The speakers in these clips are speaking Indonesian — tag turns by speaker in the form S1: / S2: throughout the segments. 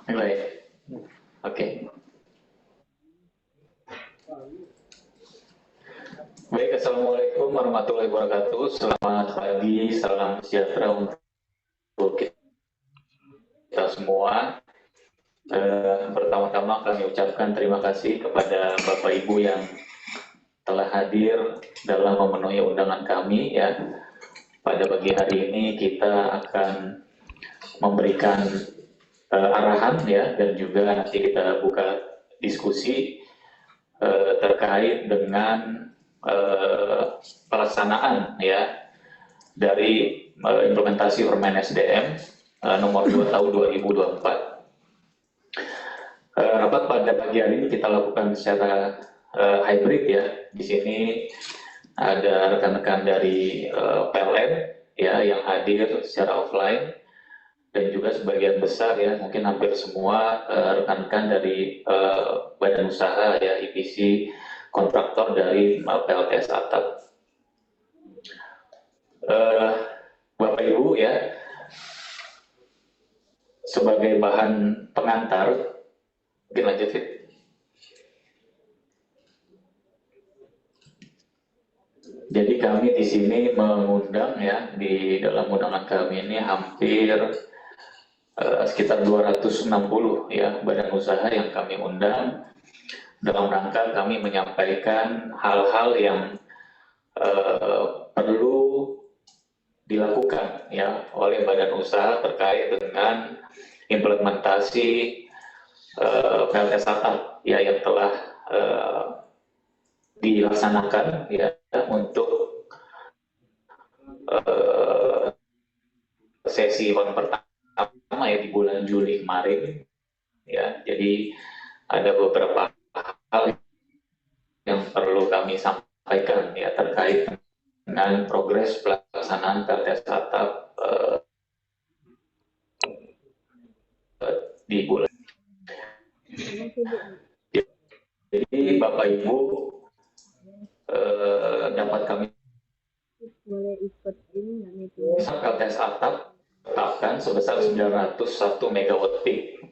S1: Baik, oke. Baik, Assalamualaikum warahmatullahi wabarakatuh. Selamat pagi, salam sejahtera untuk kita semua. Pertama-tama kami ucapkan terima kasih kepada Bapak Ibu yang telah hadir dalam memenuhi undangan kami ya. Pada pagi hari ini kita akan memberikan arahan ya, dan juga nanti kita buka diskusi terkait dengan pelaksanaan ya dari implementasi Permen SDM nomor 2 tahun 2024. Rapat pada pagi hari ini kita lakukan secara hybrid ya. Di sini ada rekan-rekan dari PLN ya yang hadir secara offline, dan juga sebagian besar ya, mungkin hampir semua rekan-rekan dari badan usaha ya, EPC kontraktor dari PLTS Atap. Bapak Ibu ya, sebagai bahan pengantar, mungkin lanjut Fit. Jadi kami di sini mengundang ya, di dalam undangan kami ini hampir sekitar 260 ya badan usaha yang kami undang dalam rangka kami menyampaikan hal-hal yang perlu dilakukan ya oleh badan usaha terkait dengan implementasi PLTS Atap ya yang telah dilaksanakan ya untuk sesi pertama ya di bulan Juli kemarin ya. Jadi ada beberapa hal yang perlu kami sampaikan ya terkait dengan progres pelaksanaan PLTS Atap di bulan. Jadi Bapak Ibu dapat kami PLTS Atap tetapkan sebesar 901 MW peak,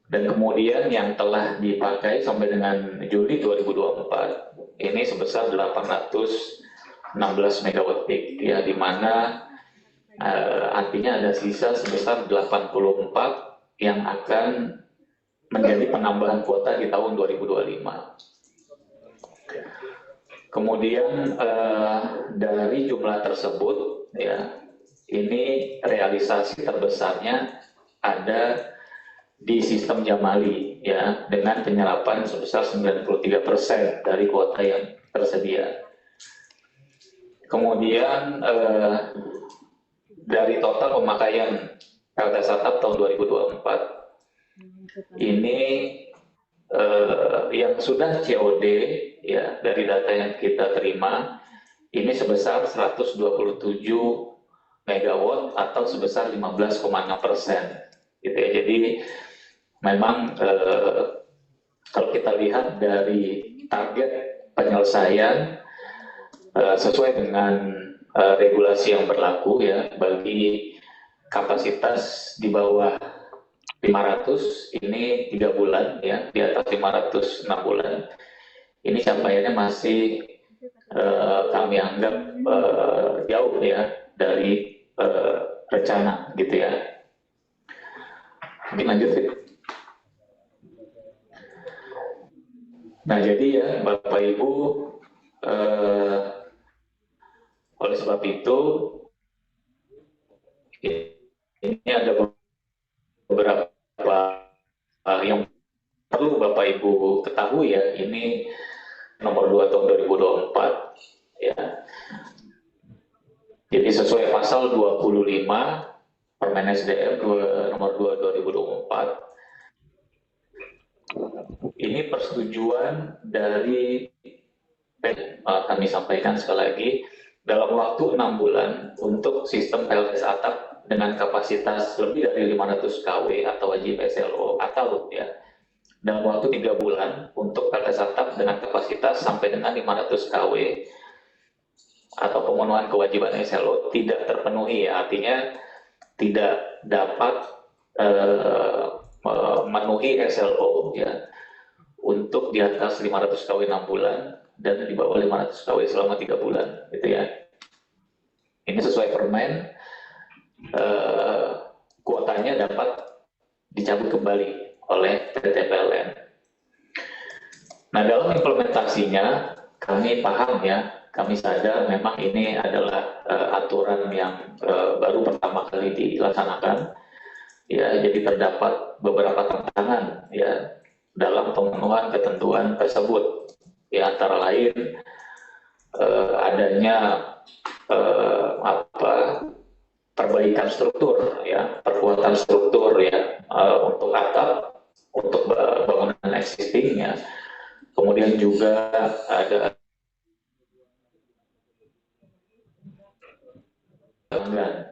S1: dan kemudian yang telah dipakai sampai dengan Juli 2024 ini sebesar 816 MW peak ya, di mana artinya ada sisa sebesar 84 yang akan menjadi penambahan kuota di tahun 2025. Kemudian dari jumlah tersebut ya, ini realisasi terbesarnya ada di sistem Jamali ya, dengan penyerapan sebesar 93% dari kuota yang tersedia. Kemudian dari total pemakaian PLTS Atap tahun 2024 ini yang sudah COD ya, dari data yang kita terima ini sebesar 127 MW atau sebesar 15,6% gitu ya. Jadi memang kalau kita lihat dari target penyelesaian sesuai dengan regulasi yang berlaku ya, bagi kapasitas di bawah 500 ini 3 bulan ya, di atas 500 6 bulan. Ini capaiannya masih kami anggap jauh ya dari rencana gitu ya. Mungkin lanjut Fit. Nah jadi ya Bapak Ibu, oleh sebab itu ini ada beberapa yang perlu Bapak Ibu ketahui ya. Ini nomor 2 tahun 2024 ya. Jadi sesuai pasal 25 Permen SDM nomor 2 2024, ini persetujuan dari kami sampaikan sekali lagi, dalam waktu 6 bulan untuk sistem PLTS Atap dengan kapasitas lebih dari 500 kW atau wajib SLO, atau ya dalam waktu 3 bulan untuk PLTS Atap dengan kapasitas sampai dengan 500 kW atau pemenuhan kewajiban SLO tidak terpenuhi ya, artinya tidak dapat eh, memenuhi SLO ya untuk di atas 500 kW 6 bulan dan di bawah 500 kW selama 3 bulan gitu ya. Ini sesuai permen, eh, kuotanya dapat dicabut kembali oleh PT PLN. Nah, dalam implementasinya kami paham ya, kami sadar memang ini adalah aturan yang baru pertama kali dilaksanakan. Ya, jadi terdapat beberapa tantangan ya dalam pemenuhan ketentuan tersebut. Ya, antara lain adanya perbaikan struktur ya, perkuatan struktur ya untuk atap, untuk bangunan existing ya. Kemudian juga ada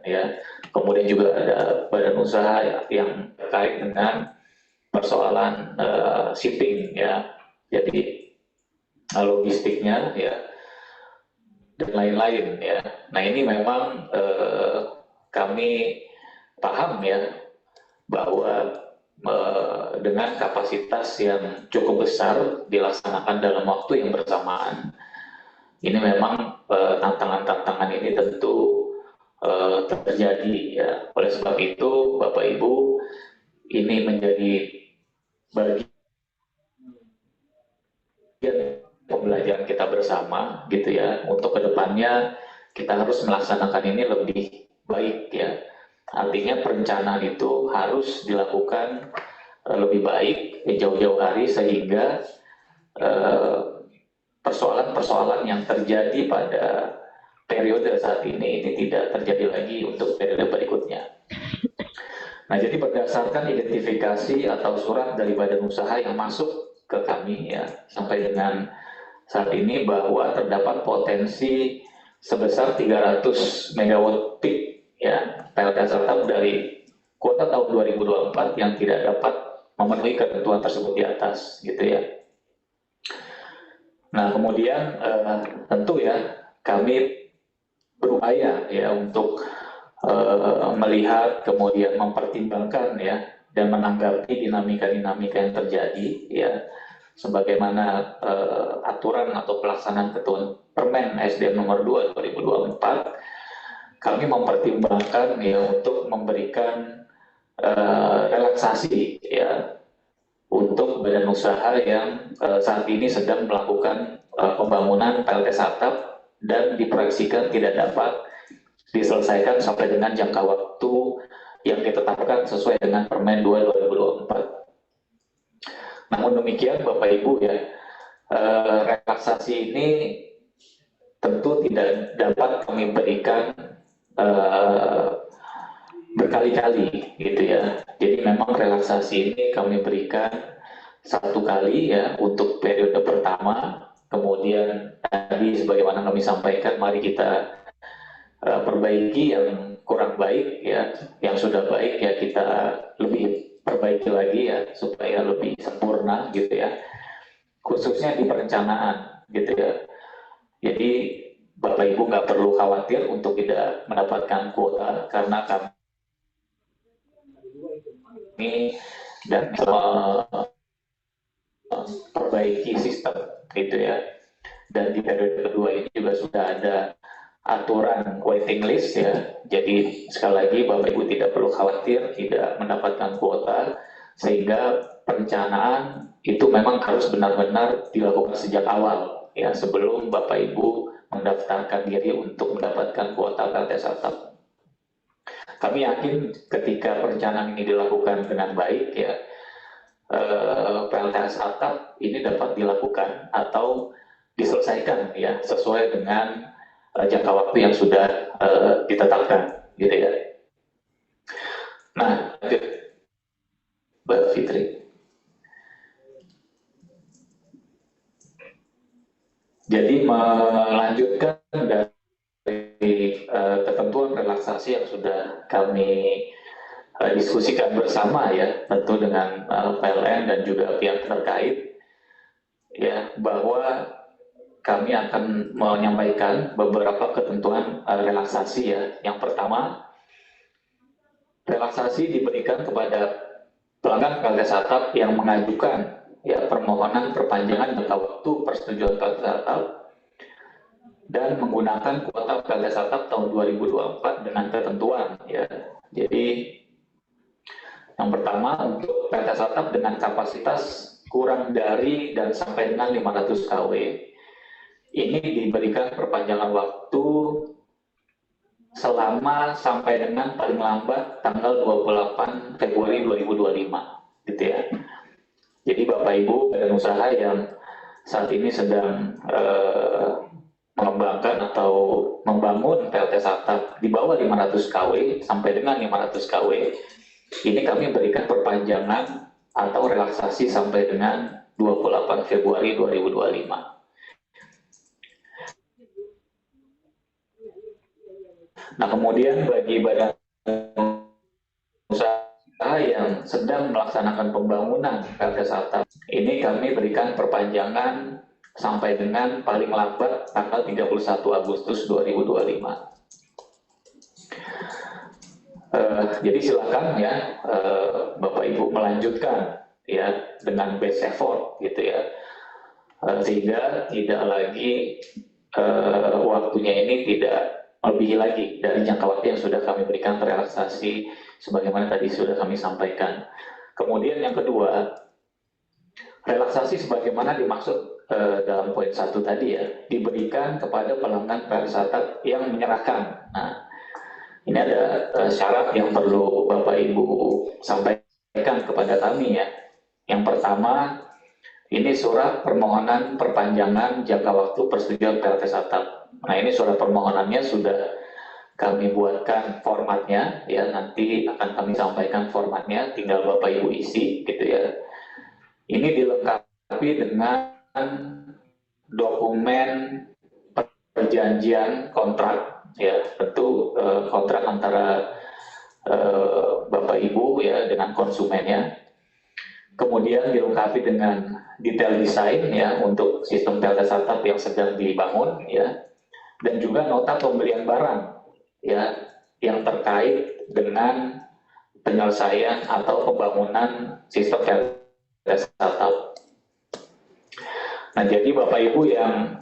S1: ya. Kemudian juga ada badan usaha yang terkait dengan persoalan shipping ya. Jadi logistiknya ya dan lain-lain ya. Nah, ini memang kami paham ya bahwa dengan kapasitas yang cukup besar dilaksanakan dalam waktu yang bersamaan, ini memang tantangan-tantangan ini tentu terjadi ya. Oleh sebab itu, Bapak Ibu, ini menjadi bagian pembelajaran kita bersama gitu ya. Untuk kedepannya kita harus melaksanakan ini lebih baik ya. Artinya perencanaan itu harus dilakukan lebih baik jauh-jauh hari sehingga persoalan-persoalan yang terjadi pada periode saat ini tidak terjadi lagi untuk periode berikutnya. Nah, jadi berdasarkan identifikasi atau surat dari badan usaha yang masuk ke kami ya sampai dengan saat ini bahwa terdapat potensi sebesar 300 megawatt peak ya PLTS atap dari kuota tahun 2024 yang tidak dapat memenuhi ketentuan tersebut di atas gitu ya. Nah, kemudian tentu ya kami berupaya ya untuk melihat kemudian mempertimbangkan ya dan menanggapi dinamika-dinamika yang terjadi ya sebagaimana aturan atau pelaksanaan ketentuan Permen SDM nomor 2 2024, kami mempertimbangkan ya untuk memberikan relaksasi ya untuk badan usaha yang saat ini sedang melakukan pembangunan PLTS atap dan diproyeksikan tidak dapat diselesaikan sampai dengan jangka waktu yang ditetapkan sesuai dengan Permen 2 2024. Namun demikian Bapak Ibu ya, relaksasi ini tentu tidak dapat kami berikan berkali-kali gitu ya. Jadi memang relaksasi ini kami berikan satu kali ya untuk periode pertama. Kemudian tadi sebagaimana kami sampaikan, mari kita perbaiki yang kurang baik ya, yang sudah baik ya kita lebih perbaiki lagi ya supaya lebih sempurna gitu ya, khususnya di perencanaan gitu ya. Jadi Bapak Ibu nggak perlu khawatir untuk tidak mendapatkan kuota karena kami dan perbaiki sistem gitu ya. Dan di periode kedua ini juga sudah ada aturan waiting list ya. Jadi sekali lagi Bapak Ibu tidak perlu khawatir tidak mendapatkan kuota, sehingga perencanaan itu memang harus benar-benar dilakukan sejak awal ya sebelum Bapak Ibu mendaftarkan diri untuk mendapatkan kuota PLTS atap. Kami yakin ketika perencanaan ini dilakukan dengan baik ya, PLTS atap ini dapat dilakukan atau diselesaikan ya sesuai dengan jangka waktu yang sudah ditetapkan gitu ya. Nah, Mbak Fitri. Jadi melanjutkan dari ketentuan relaksasi yang sudah kami diskusikan bersama ya, tentu dengan PLN dan juga pihak terkait ya, bahwa kami akan menyampaikan beberapa ketentuan relaksasi ya. Yang pertama relaksasi diberikan kepada pelanggan PLTS atap yang mengajukan ya permohonan perpanjangan jangka waktu persetujuan PLTS atap dan menggunakan kuota PLTS atap tahun 2024 dengan ketentuan ya. Jadi yang pertama untuk PLTS atap dengan kapasitas kurang dari dan sampai dengan 500 kW ini diberikan perpanjangan waktu selama sampai dengan paling lambat tanggal 28 Februari 2025 gitu ya. Jadi Bapak Ibu badan usaha yang saat ini sedang mengembangkan atau membangun PLTS atap di bawah 500 kW sampai dengan 500 kW ini kami berikan perpanjangan atau relaksasi sampai dengan 28 Februari 2025. Nah, kemudian bagi badan usaha yang sedang melaksanakan pembangunan PLTS atap, ini kami berikan perpanjangan sampai dengan paling lambat tanggal 31 Agustus 2025. Jadi silakan ya Bapak Ibu melanjutkan ya dengan best effort gitu ya, sehingga tidak lagi waktunya ini tidak melebihi lagi dari jangka waktu yang sudah kami berikan relaksasi sebagaimana tadi sudah kami sampaikan. Kemudian yang kedua, relaksasi sebagaimana dimaksud dalam poin 1 tadi ya, diberikan kepada pelanggan PLTS atap yang menyerahkan. Nah, ini ada syarat yang perlu Bapak Ibu sampaikan kepada kami ya. Yang pertama, ini surat permohonan perpanjangan jangka waktu persetujuan PLTS atap. Nah, ini surat permohonannya sudah kami buatkan formatnya ya, nanti akan kami sampaikan formatnya, tinggal Bapak Ibu isi gitu ya. Ini dilengkapi dengan dokumen perjanjian kontrak ya, tentu kontrak antara Bapak Ibu ya dengan konsumennya. Kemudian dilengkapi dengan detail desain ya untuk sistem PLTS atap yang sedang dibangun ya, dan juga nota pembelian barang ya yang terkait dengan penyelesaian atau pembangunan sistem PLTS atap. Nah, jadi Bapak Ibu yang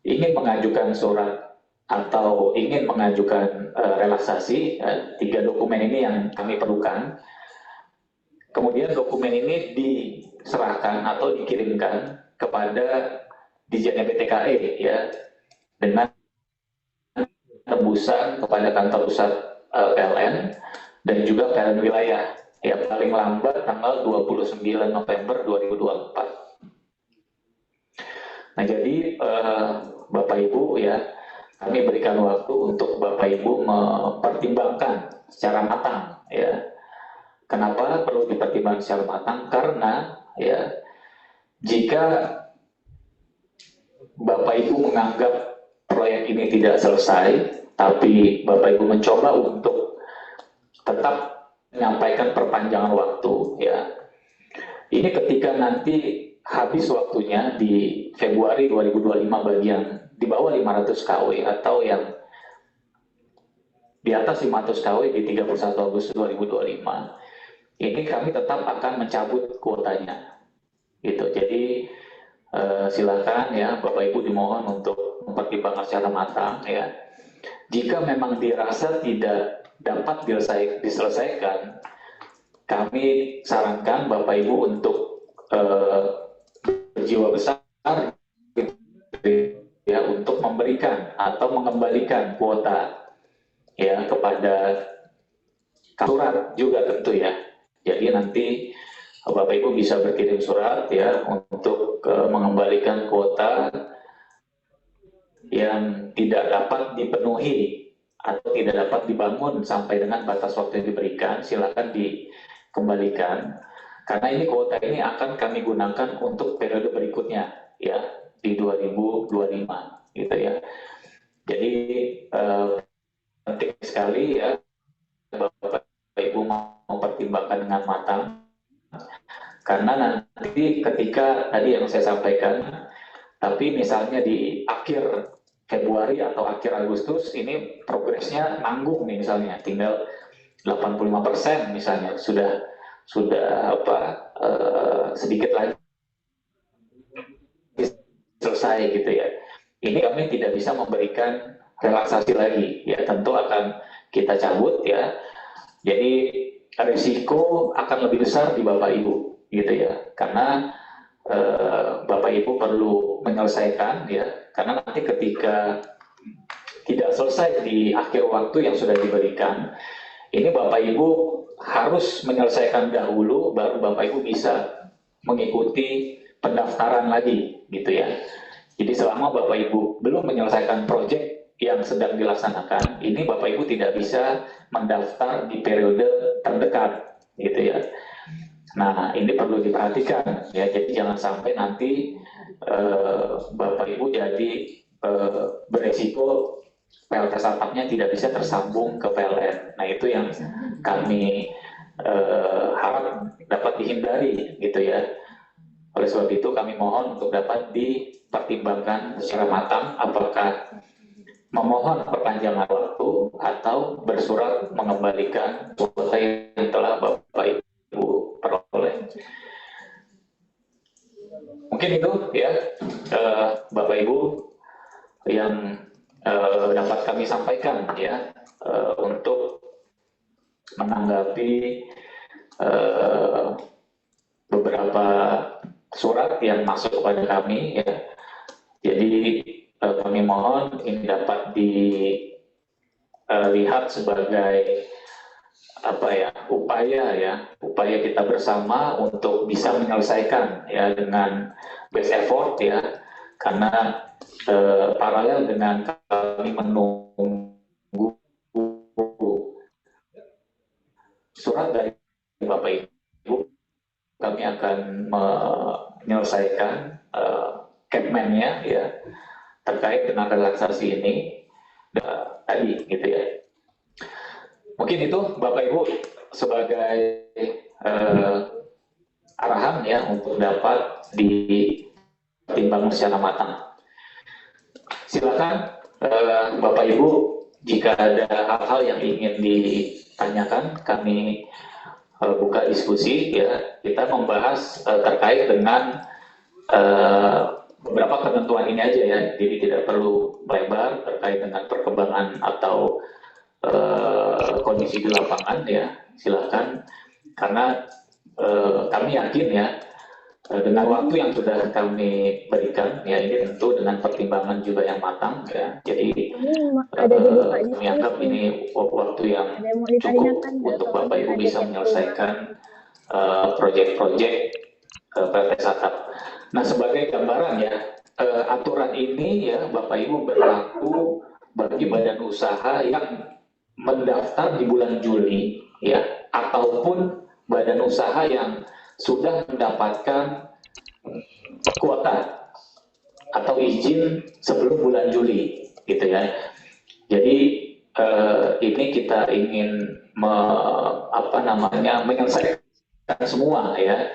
S1: ingin mengajukan surat atau ingin mengajukan relaksasi, 3 dokumen ini yang kami perlukan. Kemudian dokumen ini diserahkan atau dikirimkan kepada Dijen BTKE ya, dengan tembusan kepada kantor pusat PLN dan juga PLN wilayah ya, paling lambat tanggal 29 November 2024. Nah, jadi Bapak Ibu ya, kami berikan waktu untuk Bapak Ibu mempertimbangkan secara matang ya. Kenapa perlu dipertimbangkan secara matang? Karena ya, jika Bapak Ibu menganggap proyek ini tidak selesai, tapi Bapak Ibu mencoba untuk tetap menyampaikan perpanjangan waktu ya. Ini ketika nanti habis waktunya di Februari 2025 bagian di bawah 500 kW atau yang di atas 500 kW di 31 Agustus 2025. Ini kami tetap akan mencabut kuotanya gitu. Jadi silakan ya Bapak Ibu dimohon untuk mempertimbangkan secara matang ya. Jika memang dirasa tidak dapat diselesaikan, kami sarankan Bapak Ibu untuk berjiwa besar gitu, ya, untuk memberikan atau mengembalikan kuota ya kepada surat juga tentu ya. Jadi nanti Bapak Ibu bisa berkirim surat ya untuk mengembalikan kuota yang tidak dapat dipenuhi atau tidak dapat dibangun sampai dengan batas waktu yang diberikan. Silakan dikembalikan karena ini kuota ini akan kami gunakan untuk periode berikutnya ya di 2025 gitu ya. Jadi penting sekali ya Bapak Ibu mempertimbangkan dengan matang, karena nanti ketika tadi yang saya sampaikan, tapi misalnya di akhir Februari atau akhir Agustus ini progresnya nanggung nih misalnya, tinggal 85% misalnya, sudah sedikit lagi selesai gitu ya. Ini kami tidak bisa memberikan relaksasi lagi, ya tentu akan kita cabut ya. Jadi risiko akan lebih besar di Bapak Ibu gitu ya, karena Bapak Ibu perlu menyelesaikan ya, karena nanti ketika tidak selesai di akhir waktu yang sudah diberikan, ini Bapak Ibu harus menyelesaikan dahulu, baru Bapak Ibu bisa mengikuti pendaftaran lagi gitu ya. Jadi selama Bapak Ibu belum menyelesaikan proyek yang sedang dilaksanakan, ini Bapak Ibu tidak bisa mendaftar di periode terdekat gitu ya. Nah, ini perlu diperhatikan ya. Jadi jangan sampai nanti Bapak Ibu jadi beresiko PLTS atapnya tidak bisa tersambung ke PLN. Nah, itu yang kami harap dapat dihindari gitu ya. Oleh sebab itu kami mohon untuk dapat dipertimbangkan secara matang apakah memohon perpanjangan waktu atau bersurat mengembalikan kuota yang telah Bapak Ibu peroleh. Mungkin itu ya Bapak Ibu yang dapat kami sampaikan ya untuk menanggapi beberapa surat yang masuk kepada kami ya. Jadi kami mohon ini dapat dilihat sebagai upaya kita bersama untuk bisa menyelesaikan ya dengan best effort ya, karena paralel dengan kami menunggu surat dari Bapak Ibu, kami akan menyelesaikan Capman-nya ya terkait dengan relaksasi ini tadi gitu ya. Mungkin itu Bapak Ibu sebagai arahan ya untuk dapat ditimbang secara matang. Silakan Bapak Ibu jika ada hal-hal yang ingin ditanyakan, kami buka diskusi ya. Kita membahas terkait dengan beberapa ketentuan ini aja ya, jadi tidak perlu lebar terkait dengan perkembangan atau kondisi di lapangan ya. Silakan, karena kami yakin ya dengan waktu yang sudah kami berikan ya, ini tentu dengan pertimbangan juga yang matang ya. Jadi kami anggap ini waktu yang cukup untuk Bapak Ibu bisa menyelesaikan proyek-proyek PLTS atap. Nah, sebagai gambaran ya, aturan ini ya Bapak Ibu berlaku bagi badan usaha yang mendaftar di bulan Juli ya, ataupun badan usaha yang sudah mendapatkan kuota atau izin sebelum bulan Juli gitu ya. Jadi ini kita ingin menyelesaikan semua ya.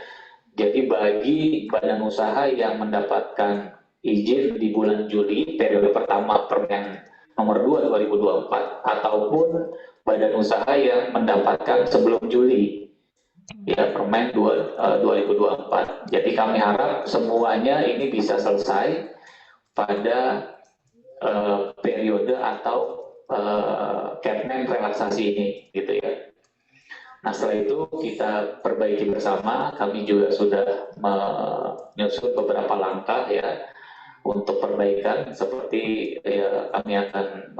S1: Jadi bagi badan usaha yang mendapatkan izin di bulan Juli periode pertama Permen nomor 2 2024, ataupun badan usaha yang mendapatkan sebelum Juli ya Permen 2024. Jadi kami harap semuanya ini bisa selesai pada periode atau Capman relaksasi ini gitu ya. Nah, setelah itu kita perbaiki bersama. Kami juga sudah menyusun beberapa langkah ya untuk perbaikan, seperti ya, kami akan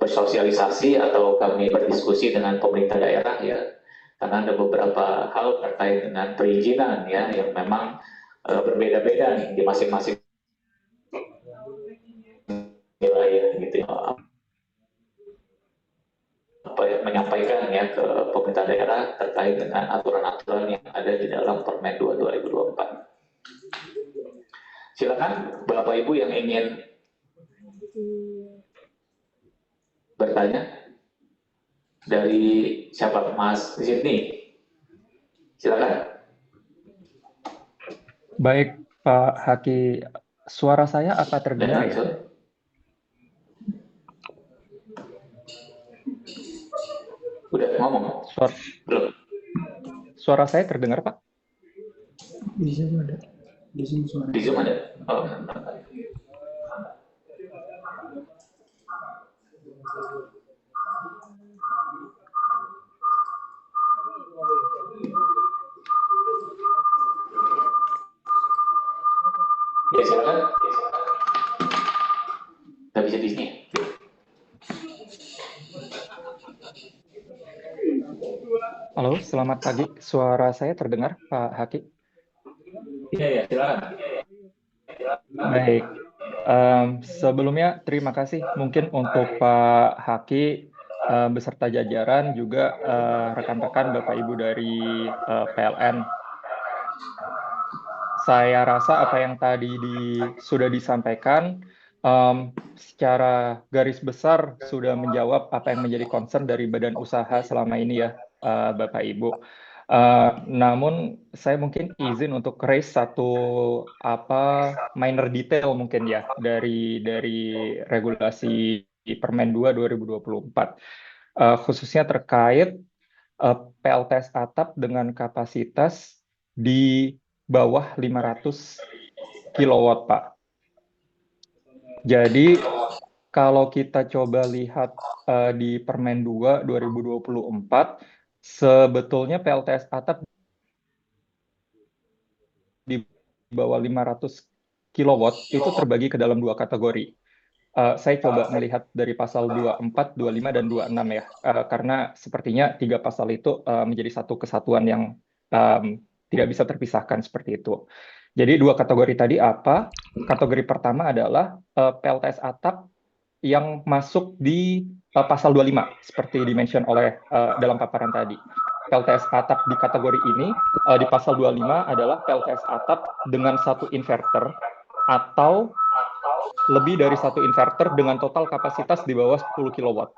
S1: bersosialisasi atau kami berdiskusi dengan pemerintah daerah ya, karena ada beberapa hal terkait dengan perizinan ya yang memang berbeda-beda nih di masing-masing wilayah gitu ya. Menyampaikan ya ke pemerintah daerah terkait dengan aturan-aturan yang ada di dalam Permen 2 2024. Silakan Bapak Ibu yang ingin bertanya. Dari siapa? Mas Zidni. Silakan.
S2: Baik Pak Haki Suara saya apa terdengar
S1: Dan
S2: ya?
S1: udah ngomong
S2: Suara,
S1: belum?
S2: suara saya terdengar, Pak?
S3: Di Zoom ada. Di Zoom
S1: Di
S3: suaranya.
S1: Zoom ada? Oh, ya silakan. Nggak bisa di sini.
S2: Halo, selamat pagi. Suara saya terdengar, Pak Haki?
S1: Iya, ya, silakan.
S2: Baik. Sebelumnya terima kasih mungkin untuk Pak Haki beserta jajaran juga rekan-rekan Bapak Ibu dari PLN. Saya rasa apa yang tadi sudah disampaikan secara garis besar sudah menjawab apa yang menjadi concern dari badan usaha selama ini ya, Bapak Ibu. Namun saya mungkin izin untuk raise satu minor detail mungkin ya dari regulasi Permen 2 2024, khususnya terkait PLTS atap dengan kapasitas di bawah 500 kilowatt, Pak. Jadi kalau kita coba lihat di Permen 2 2024, sebetulnya PLTS atap di bawah 500 kilowatt itu terbagi ke dalam dua kategori. Saya coba melihat dari pasal 24, 25, dan 26 ya, karena sepertinya tiga pasal itu menjadi satu kesatuan yang tidak bisa terpisahkan seperti itu. Jadi dua kategori tadi apa? Kategori pertama adalah PLTS atap yang masuk di pasal 25, seperti dimention oleh dalam paparan tadi. PLTS atap di kategori ini, di pasal 25 adalah PLTS atap dengan satu inverter atau lebih dari satu inverter dengan total kapasitas di bawah 10 kilowatt.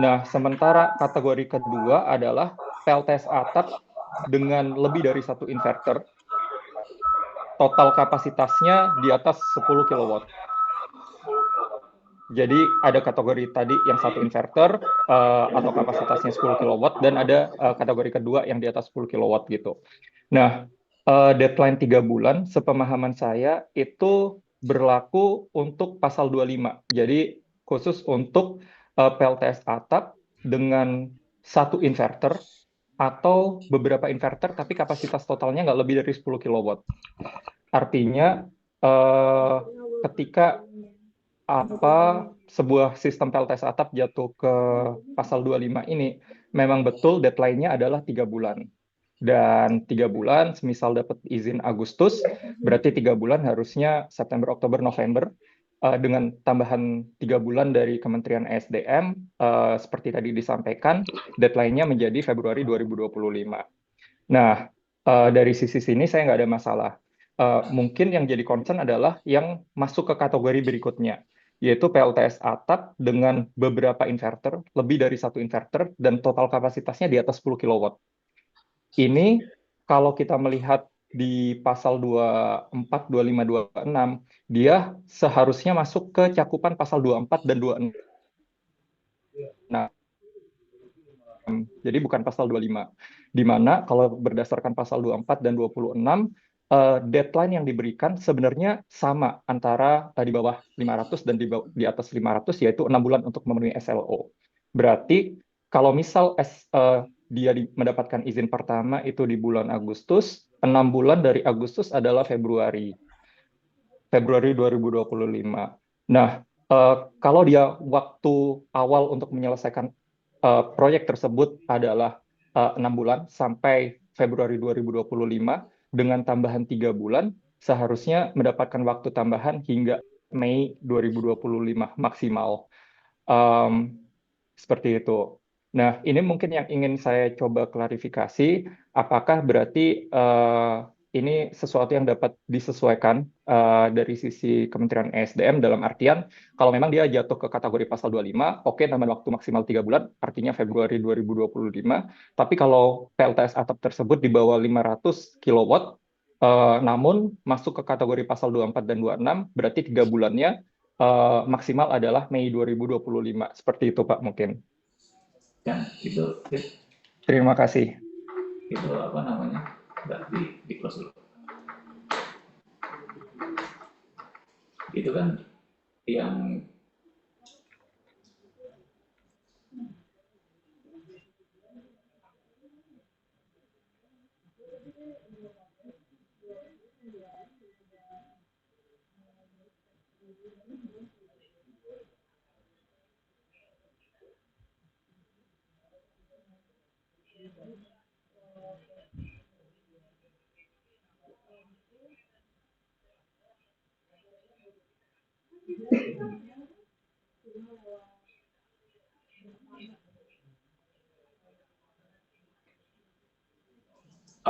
S2: Nah, sementara kategori kedua adalah PLTS atap dengan lebih dari satu inverter, total kapasitasnya di atas 10 kilowatt. Jadi ada kategori tadi yang satu inverter atau kapasitasnya 10 kilowatt, dan ada kategori kedua yang di atas 10 kilowatt gitu. Nah, deadline 3 bulan, sepemahaman saya itu berlaku untuk pasal 25. Jadi khusus untuk PLTS atap dengan satu inverter atau beberapa inverter, tapi kapasitas totalnya nggak lebih dari 10 kilowatt. Artinya, ketika sebuah sistem PLTS atap jatuh ke pasal 25 ini, memang betul deadline-nya adalah 3 bulan. Dan 3 bulan, semisal dapat izin Agustus, berarti 3 bulan harusnya September, Oktober, November, dengan tambahan 3 bulan dari Kementerian ESDM, seperti tadi disampaikan, deadline-nya menjadi Februari 2025. Nah, dari sisi sini saya nggak ada masalah. Mungkin yang jadi concern adalah yang masuk ke kategori berikutnya, yaitu PLTS atap dengan beberapa inverter, lebih dari satu inverter, dan total kapasitasnya di atas 10 kilowatt. Ini kalau kita melihat di pasal 24, 25, 26, dia seharusnya masuk ke cakupan pasal 24 dan 26. Jadi bukan pasal 25. Di mana kalau berdasarkan pasal 24 dan 26, deadline yang diberikan sebenarnya sama antara di bawah 500 dan di atas 500, yaitu 6 bulan untuk memenuhi SLO. Berarti kalau misal dia mendapatkan izin pertama itu di bulan Agustus, 6 bulan dari Agustus adalah Februari 2025. Nah, kalau dia waktu awal untuk menyelesaikan proyek tersebut adalah 6 bulan sampai Februari 2025, dengan tambahan 3 bulan, seharusnya mendapatkan waktu tambahan hingga Mei 2025 maksimal. Um, Seperti itu. Nah, ini mungkin yang ingin saya coba klarifikasi, apakah berarti ini sesuatu yang dapat disesuaikan dari sisi Kementerian ESDM, dalam artian kalau memang dia jatuh ke kategori pasal 25, oke, tambahan waktu maksimal 3 bulan, artinya Februari 2025, tapi kalau PLTS atap tersebut di bawah 500 kilowatt, Namun masuk ke kategori pasal 24 dan 26 berarti 3 bulannya maksimal adalah Mei 2025. Seperti itu Pak mungkin.
S1: Kan
S2: Terima kasih.
S1: itu apa namanya? Nggak di close dulu. Itu kan yang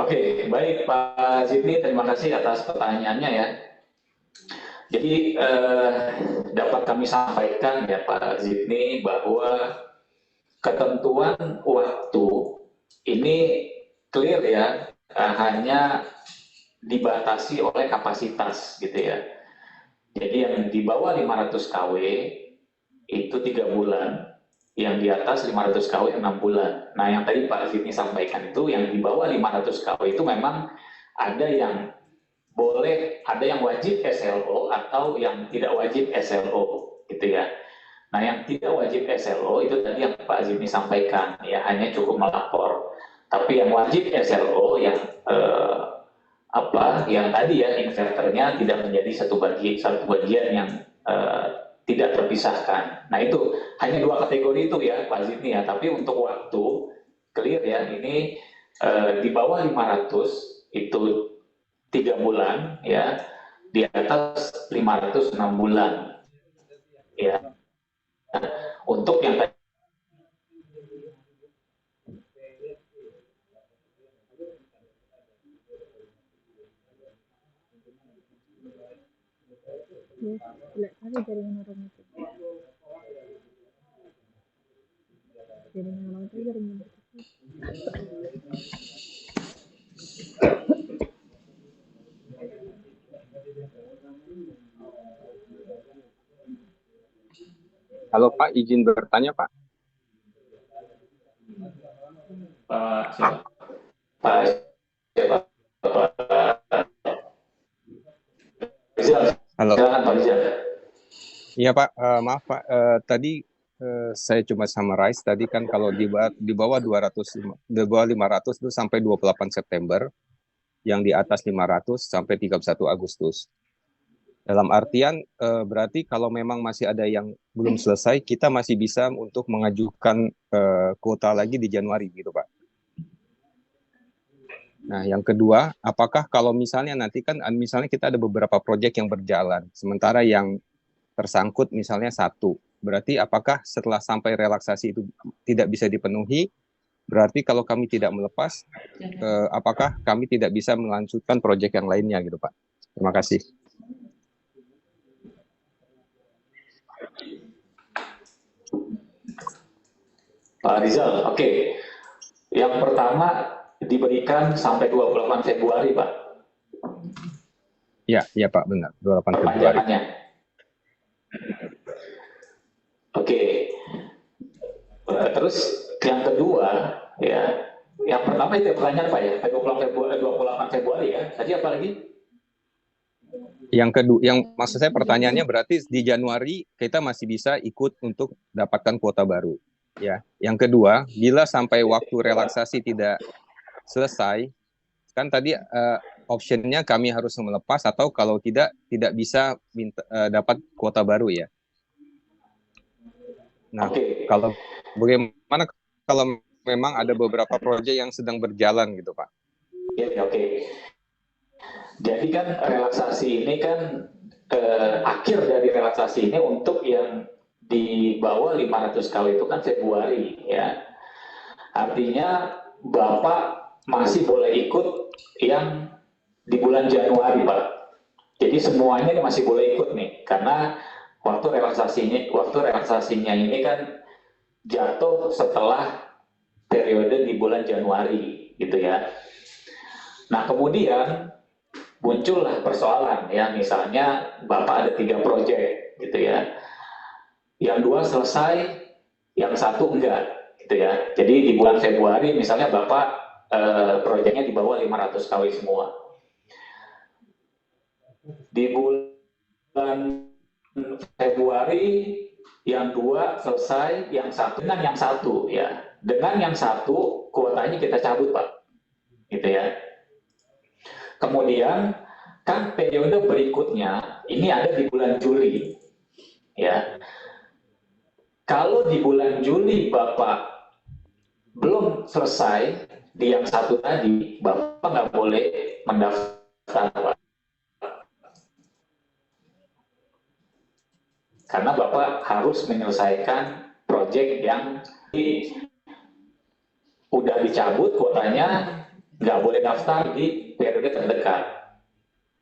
S1: Oke, baik Pak Zidni, terima kasih atas pertanyaannya ya. Jadi dapat kami sampaikan ya Pak Zidni bahwa ketentuan waktu ini clear ya, hanya dibatasi oleh kapasitas gitu ya. Jadi yang di bawah 500 kW itu 3 bulan, yang di atas 500 kW 6 bulan. Nah yang tadi Pak Zidni sampaikan itu yang di bawah 500 kW itu memang ada yang boleh, ada yang wajib SLO atau yang tidak wajib SLO gitu ya. Nah yang tidak wajib SLO itu tadi yang Pak Zidni sampaikan ya, hanya cukup melapor. Tapi yang wajib SLO yang yang tadi ya inverternya tidak menjadi satu bagian yang tidak terpisahkan. Nah itu hanya 2 kategori itu ya Pak Zidni ya. Tapi untuk waktu clear ya, ini di bawah 500 itu 3 bulan ya, di atas 506 bulan ya. Untuk yang tadi
S4: jaringan orang itu. Jaringan orang itu jaringan.
S5: Halo Pak, izin bertanya Pak.
S1: Pak siapa? Pak siapa? Rizal.
S5: Halo.
S1: Silakan Pak Rizal.
S5: Iya Pak, maaf Pak, tadi saya cuma summarize tadi kan kalau di bawah 500 itu sampai 28 September, yang di atas 500 sampai 31 Agustus. Dalam artian berarti kalau memang masih ada yang belum selesai, kita masih bisa untuk mengajukan kuota lagi di Januari gitu Pak. Nah, yang kedua, apakah kalau misalnya nanti kan misalnya kita ada beberapa proyek yang berjalan, sementara yang tersangkut misalnya 1, berarti apakah setelah sampai relaksasi itu tidak bisa dipenuhi, berarti kalau kami tidak melepas, apakah kami tidak bisa melanjutkan proyek yang lainnya gitu Pak? Terima kasih.
S1: Pak Rizal, oke. Yang pertama diberikan sampai 28 Februari, Pak.
S5: Iya Pak, benar. 28 Februari.
S1: Panjangannya. Oke. Terus yang kedua, ya. Yang pertama itu pertanyaan Pak ya, 28 Februari ya. Tadi apa lagi?
S5: Yang kedua, yang maksud saya pertanyaannya berarti di Januari kita masih bisa ikut untuk dapatkan kuota baru. Ya, yang kedua, bila sampai waktu relaksasi tidak selesai, kan tadi optionnya kami harus melepas atau kalau tidak bisa dapat kuota baru ya. Nah, kalau bagaimana kalau memang ada beberapa proyek yang sedang berjalan gitu Pak?
S1: Oke. Jadi kan relaksasi ini kan akhir dari relaksasi ini untuk yang di bawah 500 kW itu kan Februari ya. Artinya Bapak masih boleh ikut yang di bulan Januari Pak. Jadi semuanya ini masih boleh ikut nih karena waktu relaksasinya ini kan jatuh setelah periode di bulan Januari gitu ya. Nah kemudian muncullah persoalan ya, misalnya Bapak ada 3 proyek gitu ya, yang 2 selesai, yang 1 enggak gitu ya. Jadi di bulan Februari misalnya Bapak proyeknya di bawah 500 kW semua. Di bulan Februari yang 2 selesai, yang 1 dengan yang 1 ya. Dengan yang 1 kuotanya kita cabut Pak, gitu ya. Kemudian kan periode berikutnya ini ada di bulan Juli, ya. Kalau di bulan Juli Bapak belum selesai di yang 1 tadi, Bapak nggak boleh mendaftar, Pak. Karena Bapak harus menyelesaikan proyek yang udah dicabut kuotanya, nggak boleh daftar di periode terdekat.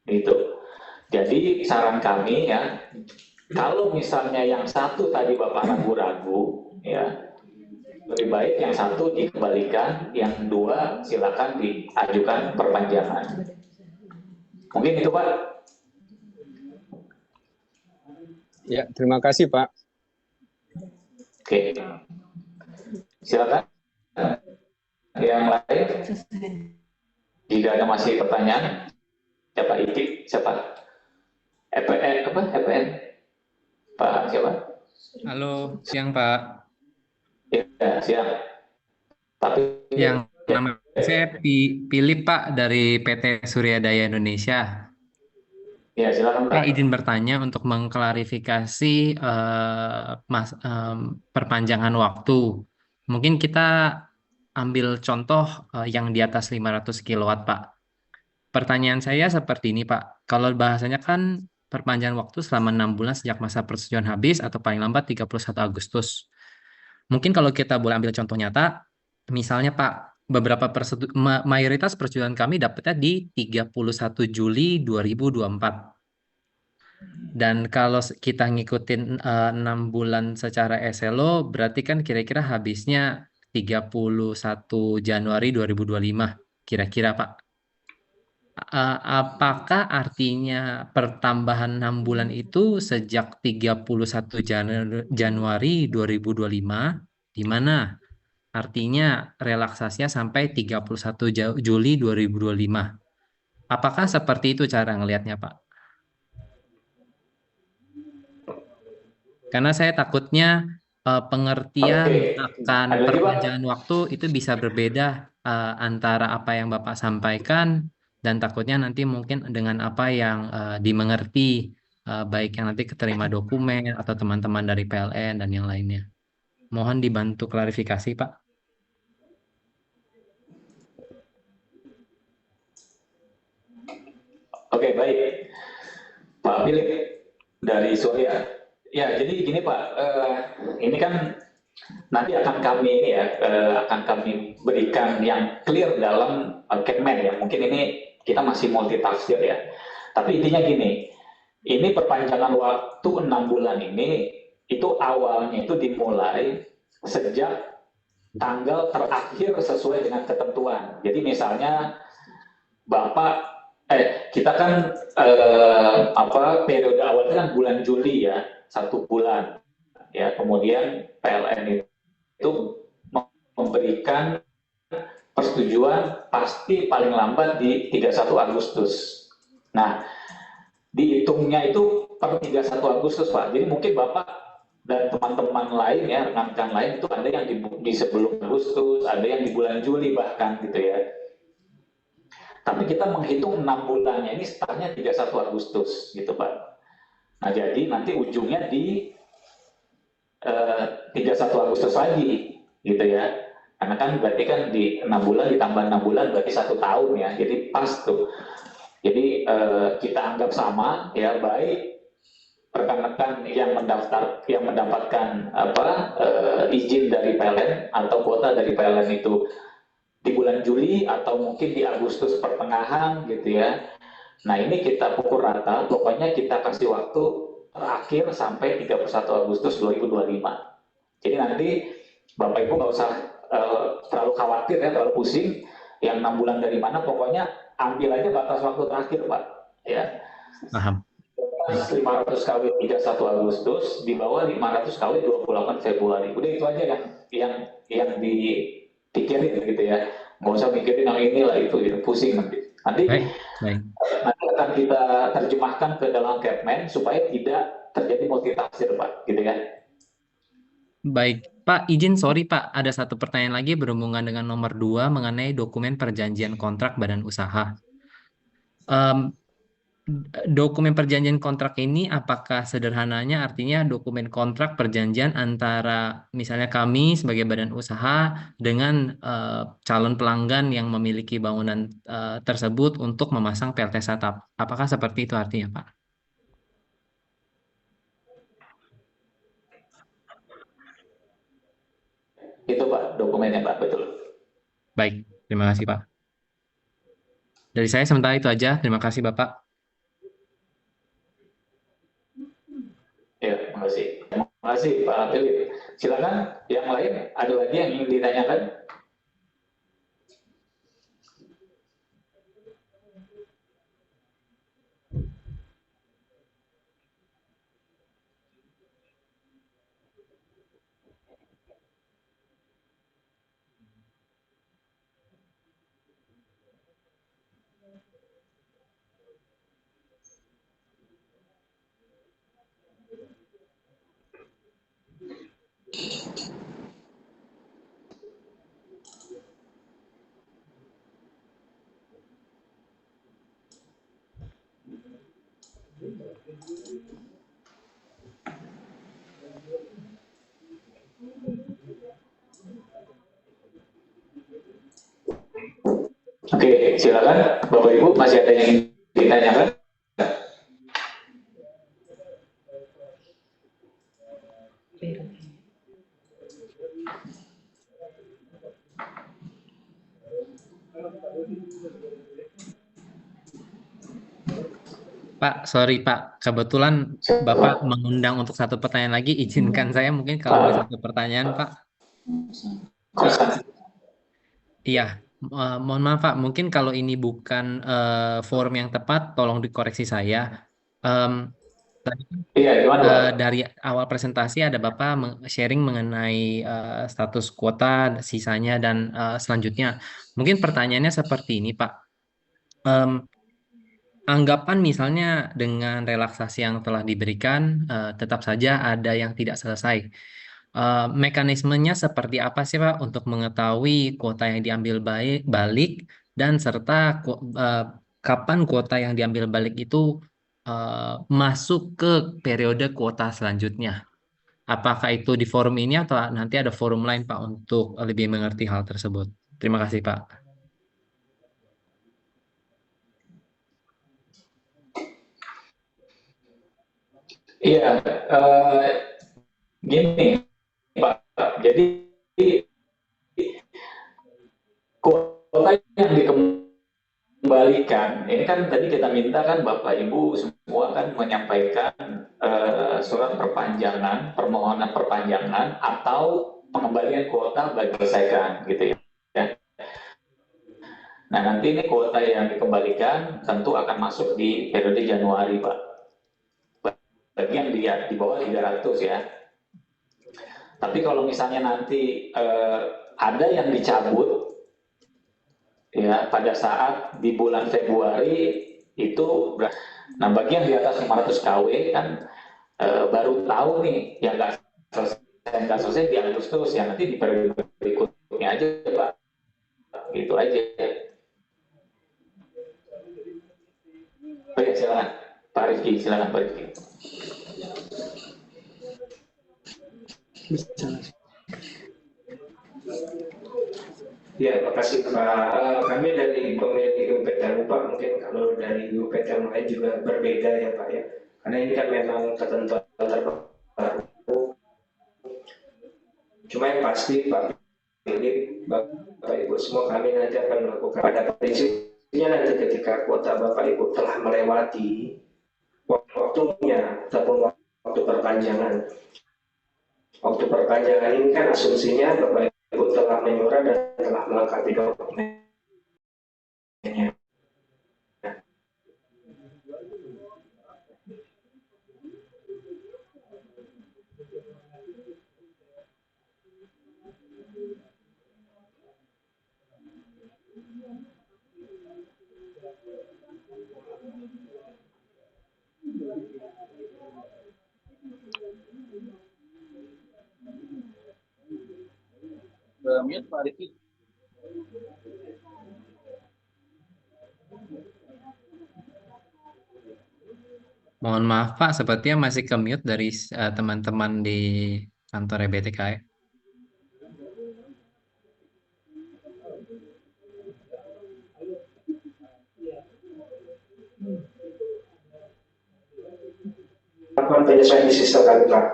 S1: Gitu. Jadi saran kami ya, kalau misalnya yang 1 tadi Bapak ragu-ragu, ya lebih baik yang 1 dikembalikan, yang 2 silakan diajukan perpanjangan. Mungkin itu Pak.
S5: Ya, terima kasih Pak.
S1: Oke. Silakan. Yang lain, jika ada masih pertanyaan, siapa Itik, siapa? EPN, Pak siapa?
S6: Halo, siang Pak.
S1: Ya, siang. Tapi
S6: Yang nama saya Philip Pak dari PT Surya Daya Indonesia.
S1: ya silakan Pak.
S6: Saya izin bertanya untuk mengklarifikasi perpanjangan waktu. Mungkin kita ambil contoh yang di atas 500 kilowatt Pak. Pertanyaan saya seperti ini Pak. Kalau bahasanya kan perpanjangan waktu selama 6 bulan sejak masa persetujuan habis atau paling lambat 31 Agustus. Mungkin kalau kita boleh ambil contoh nyata, misalnya Pak, mayoritas persetujuan kami dapatnya di 31 Juli 2024. Dan kalau kita ngikutin 6 bulan secara SLO, berarti kan kira-kira habisnya 31 Januari 2025, kira-kira Pak. Apakah artinya pertambahan 6 bulan itu sejak 31 Januari 2025, di mana artinya relaksasinya sampai 31 Juli 2025. Apakah seperti itu cara ngelihatnya Pak? Karena saya takutnya pengertian akan perpanjangan waktu itu bisa berbeda antara apa yang Bapak sampaikan dan takutnya nanti mungkin dengan apa yang dimengerti baik yang nanti keterima dokumen atau teman-teman dari PLN dan yang lainnya. Mohon dibantu klarifikasi Pak.
S1: Oke, baik. Pak Philip dari Surya. Ya, jadi gini Pak, ini kan nanti akan kami akan kami berikan yang clear dalam Kemmen ya. Mungkin ini kita masih multitafsir ya. Tapi intinya gini, ini perpanjangan waktu 6 bulan ini itu awalnya itu dimulai sejak tanggal terakhir sesuai dengan ketentuan. Jadi misalnya Bapak kita kan periode awalnya kan bulan Juli ya, 1 bulan ya, kemudian PLN itu memberikan persetujuan pasti paling lambat di 31 Agustus. Nah, dihitungnya itu per 31 Agustus Pak. Jadi mungkin Bapak dan teman-teman lain ya, rekan-rekan lain itu ada yang di sebelum Agustus, ada yang di bulan Juli bahkan gitu ya. Tapi kita menghitung 6 bulannya ini startnya 31 Agustus gitu Pak. Nah jadi nanti ujungnya di 31 Agustus lagi gitu ya. Karena kan berarti kan di 6 bulan ditambah 6 bulan berarti 1 tahun ya. Jadi pas tuh. Jadi kita anggap sama ya, baik rekan-rekan yang mendapatkan izin dari PLN atau kuota dari PLN itu di bulan Juli atau mungkin di Agustus pertengahan gitu ya. Nah ini kita pukul rata, pokoknya kita kasih waktu terakhir sampai 31 Agustus 2025. Jadi nanti Bapak Ibu nggak usah terlalu khawatir ya, terlalu pusing yang 6 bulan dari mana, pokoknya ambil aja batas waktu terakhir, Pak. Ya.
S6: Paham.
S1: 500 kW 31 Agustus, di bawah 500 kW 28 Februari. Udah itu aja yang dipikirin gitu ya. Nggak usah mikirin yang inilah itu, gitu. Pusing nanti.
S6: Baik.
S1: Nanti akan kita terjemahkan ke dalam Capman supaya tidak terjadi multitafsir, Pak, gitu ya.
S6: Baik, Pak, sorry Pak, ada satu pertanyaan lagi berhubungan dengan nomor 2 mengenai dokumen perjanjian kontrak badan usaha. Em, Dokumen perjanjian kontrak ini apakah sederhananya artinya dokumen kontrak perjanjian antara misalnya kami sebagai badan usaha dengan calon pelanggan yang memiliki bangunan tersebut untuk memasang PLTS atap. Apakah seperti itu artinya, Pak?
S1: Itu Pak, dokumennya Pak, betul.
S6: Baik, terima kasih Pak. Dari saya sementara itu aja. Terima kasih Bapak.
S1: Ya, terima kasih. Terima kasih Pak Philip. Silakan, yang lain ada lagi yang ingin ditanyakan? Oke, silakan Bapak Ibu, masih ada yang ingin ditanyakan?
S6: Pak, sorry Pak, kebetulan Bapak mengundang untuk satu pertanyaan lagi. Izinkan saya mungkin kalau boleh satu pertanyaan Pak. Iya, mohon maaf Pak, mungkin kalau ini bukan forum yang tepat, tolong dikoreksi saya. Tadi
S1: Iya, gimana Pak?
S6: dari awal presentasi ada Bapak sharing mengenai status kuota, sisanya, dan selanjutnya. Mungkin pertanyaannya seperti ini Pak. Anggapan misalnya dengan relaksasi yang telah diberikan, tetap saja ada yang tidak selesai. Mekanismenya seperti apa sih Pak untuk mengetahui kuota yang diambil balik dan serta kapan kuota yang diambil balik itu masuk ke periode kuota selanjutnya? Apakah itu di forum ini atau nanti ada forum lain Pak untuk lebih mengerti hal tersebut? Terima kasih Pak.
S1: Iya, gini Pak, jadi kuota yang dikembalikan, ini kan tadi kita minta kan Bapak Ibu semua kan menyampaikan surat perpanjangan, permohonan perpanjangan atau pengembalian kuota bagi selesaikan gitu ya. Nah nanti ini kuota yang dikembalikan tentu akan masuk di periode Januari Pak. Bagi yang di bawah 300 ya. Tapi kalau misalnya nanti ada yang dicabut ya pada saat di bulan Februari itu, nah bagi yang di atas 500 kW kan baru tahu nih yang nggak selesai di Agustus ya, nanti di periode berikutnya aja Pak, gitu aja. Oke, silakan Pak Rizky, silakan Pak Rizky.
S3: Ya, terima kasih Pak. Kami dari Komite UPTN Pak, mungkin kalau dari UPTN lain juga berbeda ya Pak ya. Karena ini kan memang ketentuan terbaru. Cuma yang pasti Pak Philip, Bapak Ibu semua kami nanti akan melakukan pada prinsipnya nanti ketika kuota Bapak Ibu telah melewati waktunya ataupun waktu perpanjangan. Waktu perpanjangan ini kan asumsinya Bapak Ibu telah menyurat dan telah melengkapi dokumennya.
S7: mute Pak Riki.
S6: Mohon maaf Pak, sepertinya masih ke mute dari teman-teman di kantor EBTK ya.
S3: Lakukan penyesuaian di sistem kami Pak.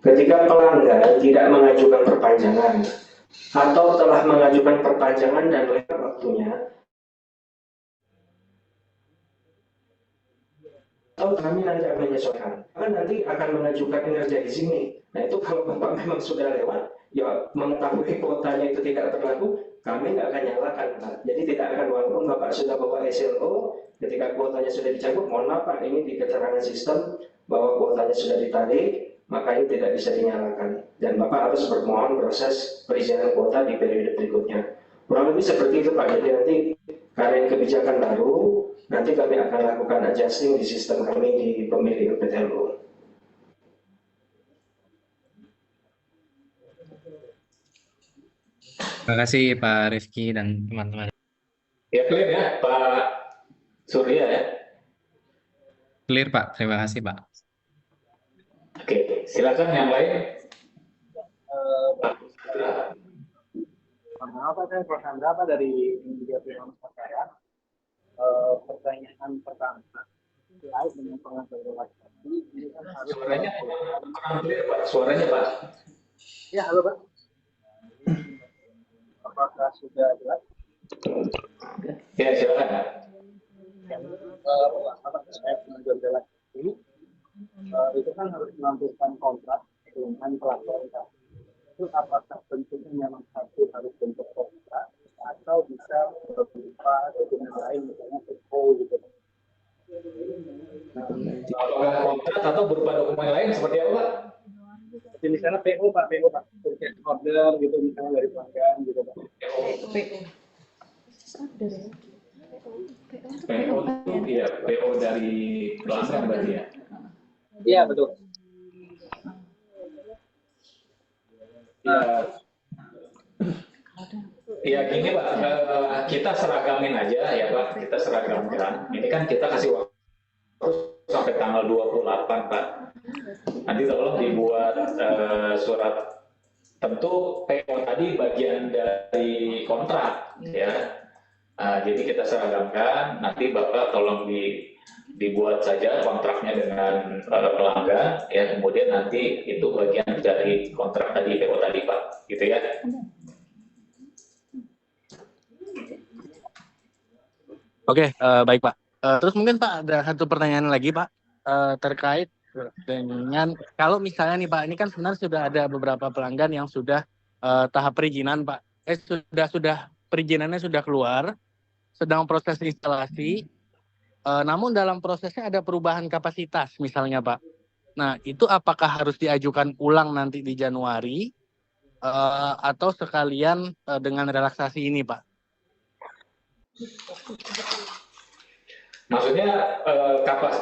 S3: Ketika pelanggan tidak mengajukan perpanjangan atau telah mengajukan perpanjangan dan lewat waktunya, atau kami nanti akan menyesuaikan. Kan nanti akan mengajukan kinerja di sini. Nah itu kalau Bapak memang sudah lewat, ya mengetahui kuotanya itu tidak berlaku, kami nggak akan nyalakan Pak. Jadi tidak akan walaupun Bapak sudah bawa SLO, ketika kuotanya sudah dicabut, mohon maaf Pak, ini di keterangan sistem bahwa kuotanya sudah ditarik, maka ini tidak bisa dinyalakan. Dan Bapak harus bermohon proses perizinan kuota di periode berikutnya. Kurang lebih seperti itu Pak. Jadi nanti karena kebijakan baru, nanti kami akan lakukan adjusting di sistem kami di pemilik PTLU.
S6: Terima kasih Pak Rifki dan teman-teman.
S1: Ya clear ya Pak Surya ya.
S6: Clear Pak, terima kasih Pak.
S1: Oke, silakan yang lain.
S7: Maaf Pak, saya program berapa dari India Prima saya? Pertanyaan pertama terkait dengan pengajuan ini kan harus
S1: Suaranya kurang clear Pak. Suaranya Pak.
S7: ya halo Pak, apakah sudah jelas?
S1: Ya silakan.
S7: Apa terkait pengajuan delik ini itu kan harus melampirkan kontrak dengan pelapor. Itu apakah bentuknya memang satu harus bentuk kontrak atau bisa berupa dokumen lain misalnya PO gitu.
S1: Apakah kontrak atau berupa dokumen lain seperti apa Pak?
S7: Jadi misalnya PO Pak, purchase order gitu misalnya dari pelanggan gitu Pak.
S1: PO iya, PO dari pelanggan berarti ya.
S7: Iya betul.
S1: Ya gini Pak, kita seragamin aja ya Pak, kita seragamkan. Ini kan kita kasih waktu sampai tanggal 28 Pak. Nanti tolong dibuat surat, tentu PO tadi bagian dari kontrak ya. Jadi kita seragamkan, nanti Bapak tolong dibuat saja kontraknya dengan pelanggan ya, kemudian nanti itu bagian dari kontrak tadi, PO tadi Pak, gitu ya.
S7: Oke, baik Pak. Terus mungkin Pak ada satu pertanyaan lagi Pak terkait dengan kalau misalnya nih Pak, ini kan sebenarnya sudah ada beberapa pelanggan yang sudah tahap perizinan Pak. Sudah perizinannya sudah keluar, sedang proses instalasi. Namun dalam prosesnya ada perubahan kapasitas misalnya Pak. Nah, itu apakah harus diajukan ulang nanti di Januari atau sekalian dengan relaksasi ini Pak?
S1: Maksudnya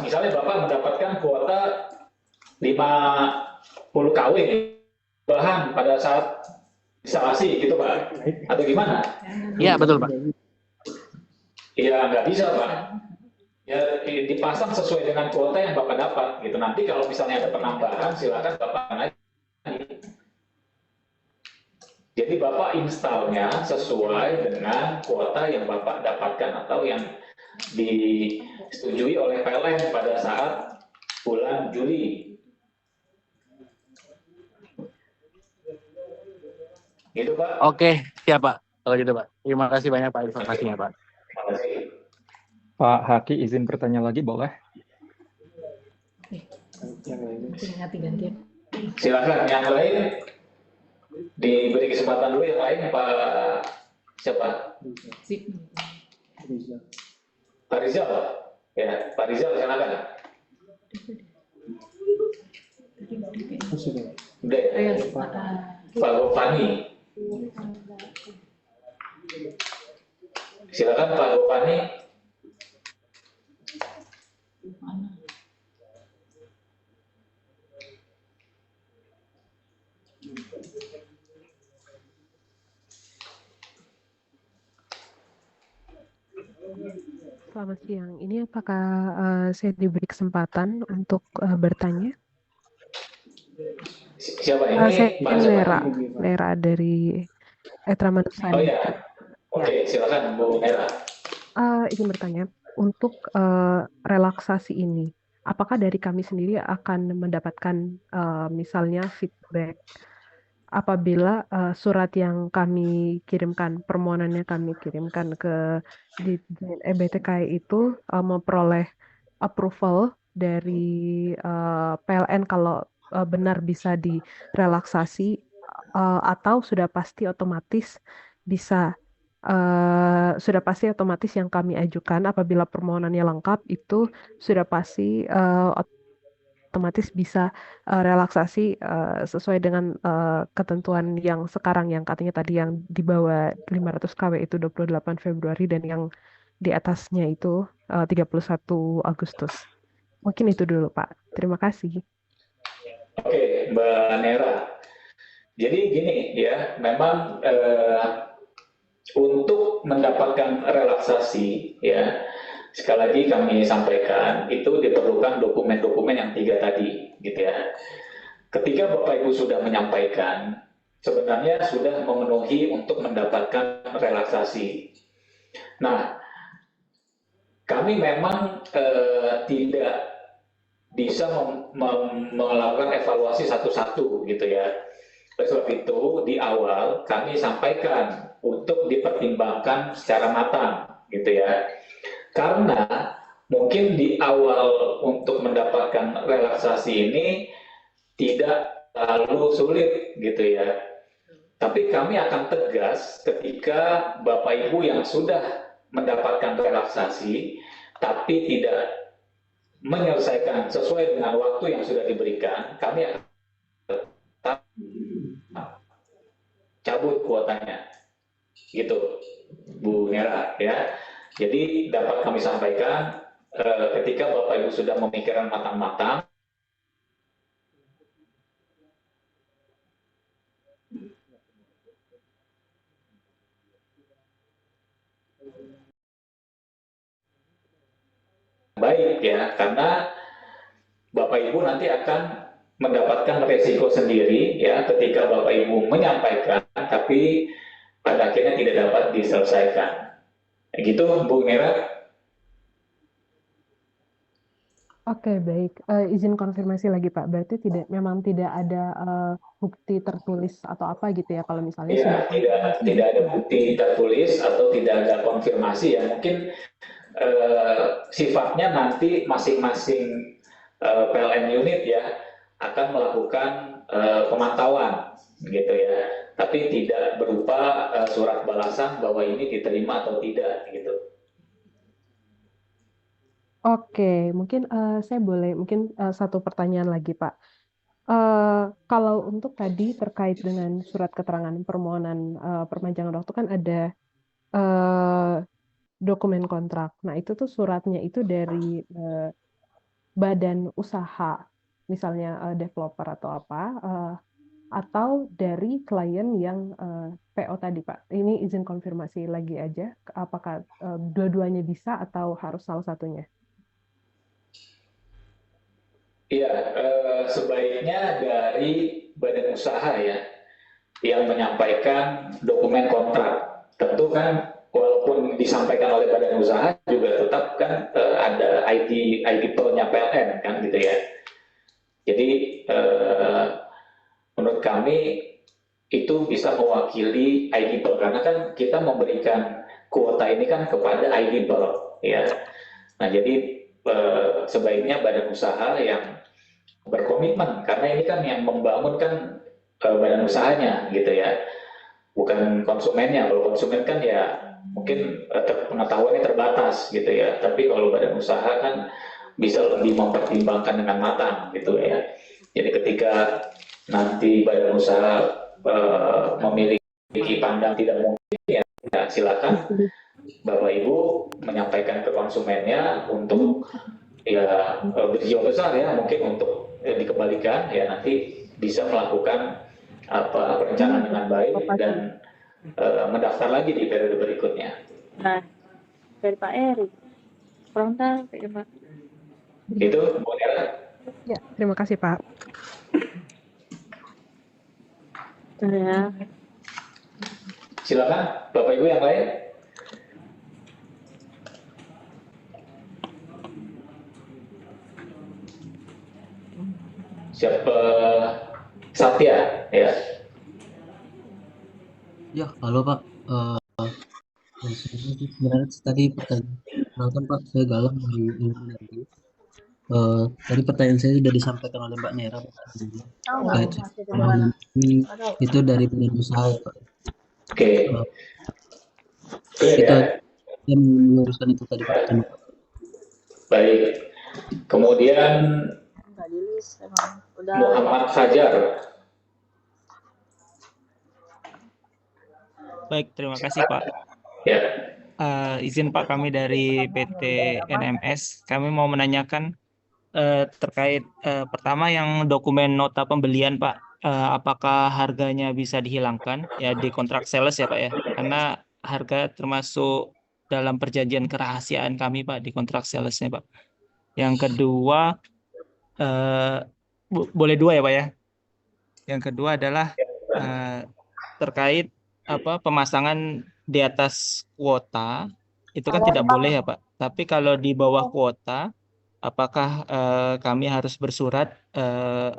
S1: misalnya Bapak mendapatkan kuota 50 kW bahan pada saat instalasi gitu Pak, atau gimana?
S7: Iya betul Pak.
S1: Iya nggak bisa Pak. Ya dipasang sesuai dengan kuota yang Bapak dapat gitu. Nanti kalau misalnya ada penambahan silakan Bapak naik. Jadi Bapak installnya sesuai dengan kuota yang Bapak dapatkan atau yang disetujui oleh PLN pada saat bulan Juli. Gitu Pak.
S7: Oke, siap Pak. Kalau gitu Pak. Terima kasih banyak Pak informasinya Pak.
S1: Terima kasih.
S2: Pak Haki izin bertanya lagi boleh?
S1: Silakan yang lain. Diberi kesempatan dulu yang lain Pak siapa? Pak Rizal. Ya, Pak Rizal silakan. Udah ya? Pak Gopani. Silakan Pak Gopani.
S8: Selamat siang. Ini apakah saya diberi kesempatan untuk bertanya?
S1: Siapa
S8: Saya
S1: ini? Mbak siapa?
S8: Nera dari Etra
S1: Oh
S8: Manusari.
S1: ya,
S8: Ya,
S1: oke, silakan Bu Nera.
S8: izin bertanya, untuk relaksasi ini, apakah dari kami sendiri akan mendapatkan misalnya feedback apabila surat yang kami kirimkan, permohonan yang kami kirimkan ke Ditjen EBTKI itu memperoleh approval dari PLN kalau benar bisa direlaksasi atau sudah pasti otomatis yang kami ajukan apabila permohonannya lengkap itu sudah pasti otomatis bisa relaksasi sesuai dengan ketentuan yang sekarang yang katanya tadi yang di bawah 500 kW itu 28 Februari dan yang di atasnya itu 31 Agustus. Mungkin itu dulu, Pak. Terima kasih.
S1: Oke, Mbak Nera. Jadi gini ya, memang untuk mendapatkan relaksasi ya, sekali lagi kami sampaikan itu diperlukan dokumen-dokumen yang 3 tadi gitu ya. Ketika Bapak Ibu sudah menyampaikan, sebenarnya sudah memenuhi untuk mendapatkan relaksasi. Nah, kami memang tidak bisa melakukan evaluasi satu-satu gitu ya. Oleh sebab itu di awal kami sampaikan untuk dipertimbangkan secara matang gitu ya. Karena mungkin di awal untuk mendapatkan relaksasi ini tidak terlalu sulit gitu ya. Tapi kami akan tegas ketika Bapak Ibu yang sudah mendapatkan relaksasi tapi tidak menyelesaikan sesuai dengan waktu yang sudah diberikan, kami akan tetap cabut kuotanya, gitu, Bu Nera ya. Jadi dapat kami sampaikan ketika Bapak Ibu sudah memikirkan matang-matang, baik ya, karena Bapak Ibu nanti akan mendapatkan resiko sendiri ya ketika Bapak Ibu menyampaikan tapi pada akhirnya tidak dapat diselesaikan. Gitu Bu Nera.
S8: Oke, baik. Izin konfirmasi lagi, Pak. Berarti memang tidak ada bukti tertulis atau apa gitu ya kalau misalnya sudah
S1: Ya, tidak ada bukti tertulis atau tidak ada konfirmasi ya. Mungkin sifatnya nanti masing-masing PLN unit ya akan melakukan pemantauan gitu ya. Tapi tidak berupa surat balasan bahwa ini diterima atau tidak gitu.
S8: Oke, mungkin saya boleh satu pertanyaan lagi, Pak. Kalau untuk tadi terkait dengan surat keterangan permohonan perpanjangan waktu kan ada dokumen kontrak. Nah, itu tuh suratnya itu dari badan usaha, misalnya developer atau apa, atau dari klien yang PO tadi, Pak. Ini izin konfirmasi lagi aja, apakah dua-duanya bisa atau harus salah satunya?
S1: Iya, sebaiknya dari badan usaha ya, yang menyampaikan dokumen kontrak. Tentu kan walaupun disampaikan oleh badan usaha juga tetap kan ada ID PL-nya PLN kan gitu ya. Jadi menurut kami itu bisa mewakili ID PL karena kan kita memberikan kuota ini kan kepada ID PL ya. Nah jadi sebaiknya badan usaha yang berkomitmen karena ini kan yang membangun kan badan usahanya gitu ya, bukan konsumennya. Kalau konsumen kan ya mungkin pengetahuannya terbatas gitu ya, tapi kalau badan usaha kan bisa lebih mempertimbangkan dengan matang gitu ya. Jadi ketika nanti badan usaha memiliki pandang tidak mungkin ya silakan Bapak Ibu menyampaikan ke konsumennya untuk ya berjiwa besar ya mungkin untuk dikembalikan ya nanti bisa melakukan perencanaan dengan baik dan mendaftar lagi di periode berikutnya.
S4: Nah, dari Pak Eri. Frontal, Pak.
S1: Itu Bu Nera.
S8: Ya, terima kasih Pak.
S4: Ya.
S1: Silakan Bapak Ibu yang lain. Siapa? Satya ya.
S9: Ya, halo Pak. Sebenarnya tadi pertanyaan Pak, saya Galang dari Ilmu Energi. Tadi pertanyaan saya sudah disampaikan oleh Mbak Nera Pak, terkait itu dari badan usaha ya Pak.
S1: Oke.
S9: Kita yang meluruskan itu tadi Pak. Terima kasih.
S1: Baik. Kemudian Muhammad Fajar.
S10: Baik, terima kasih Pak.
S1: Ya.
S10: Izin Pak, kami dari PT NMS, kami mau menanyakan terkait pertama yang dokumen nota pembelian Pak, apakah harganya bisa dihilangkan ya di kontrak sales ya Pak ya, karena harga termasuk dalam perjanjian kerahasiaan kami Pak di kontrak salesnya Pak. Yang kedua, boleh dua ya Pak ya. Yang kedua adalah terkait pemasangan di atas kuota itu kan tidak boleh ya Pak. Tapi kalau di bawah kuota, apakah kami harus bersurat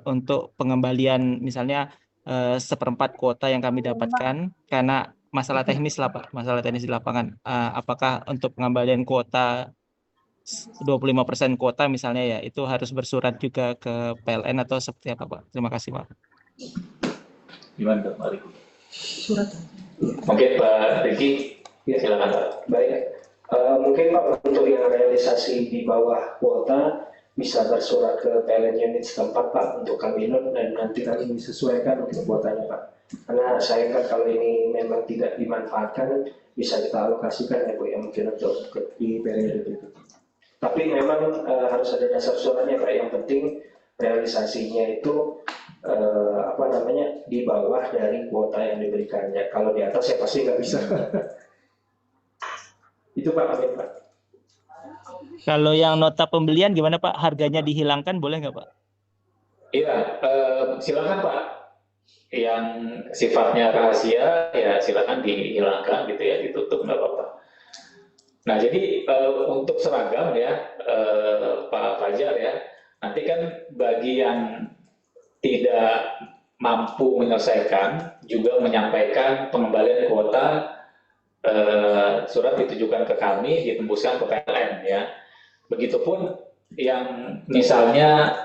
S10: untuk pengembalian misalnya 1/4 kuota yang kami dapatkan karena masalah teknis lah Pak, masalah teknis di lapangan. Apakah untuk pengembalian kuota 25% kuota misalnya ya, itu harus bersurat juga ke PLN atau seperti apa Pak? Terima kasih Pak.
S1: Gimana Pak Riki? Surat. Oke Pak Riki, ya silakan Pak.
S3: Baik, mungkin Pak untuk yang realisasi di bawah kuota bisa bersurat ke PLN unit setempat Pak untuk kami note dan nanti kami disesuaikan untuk kuotanya Pak. Karena saya kan kalau ini memang tidak dimanfaatkan bisa kita alokasikan ya Bu ya mungkin untuk di periode berikutnya. Tapi memang harus ada dasar suratnya Pak. Yang penting realisasinya itu di bawah dari kuota yang diberikannya. Kalau di atas ya pasti nggak bisa. Itu Pak, amin Pak.
S10: Kalau yang nota pembelian gimana Pak? Harganya dihilangkan boleh nggak Pak?
S1: Iya, silakan Pak. Yang sifatnya rahasia ya silakan dihilangkan gitu ya, ditutup nggak apa-apa. Nah jadi untuk seragam ya Pak Fajar ya, nanti kan bagi yang tidak mampu menyelesaikan juga menyampaikan pengembalian kuota surat ditujukan ke kami, ditembuskan ke PLN ya. Begitupun yang misalnya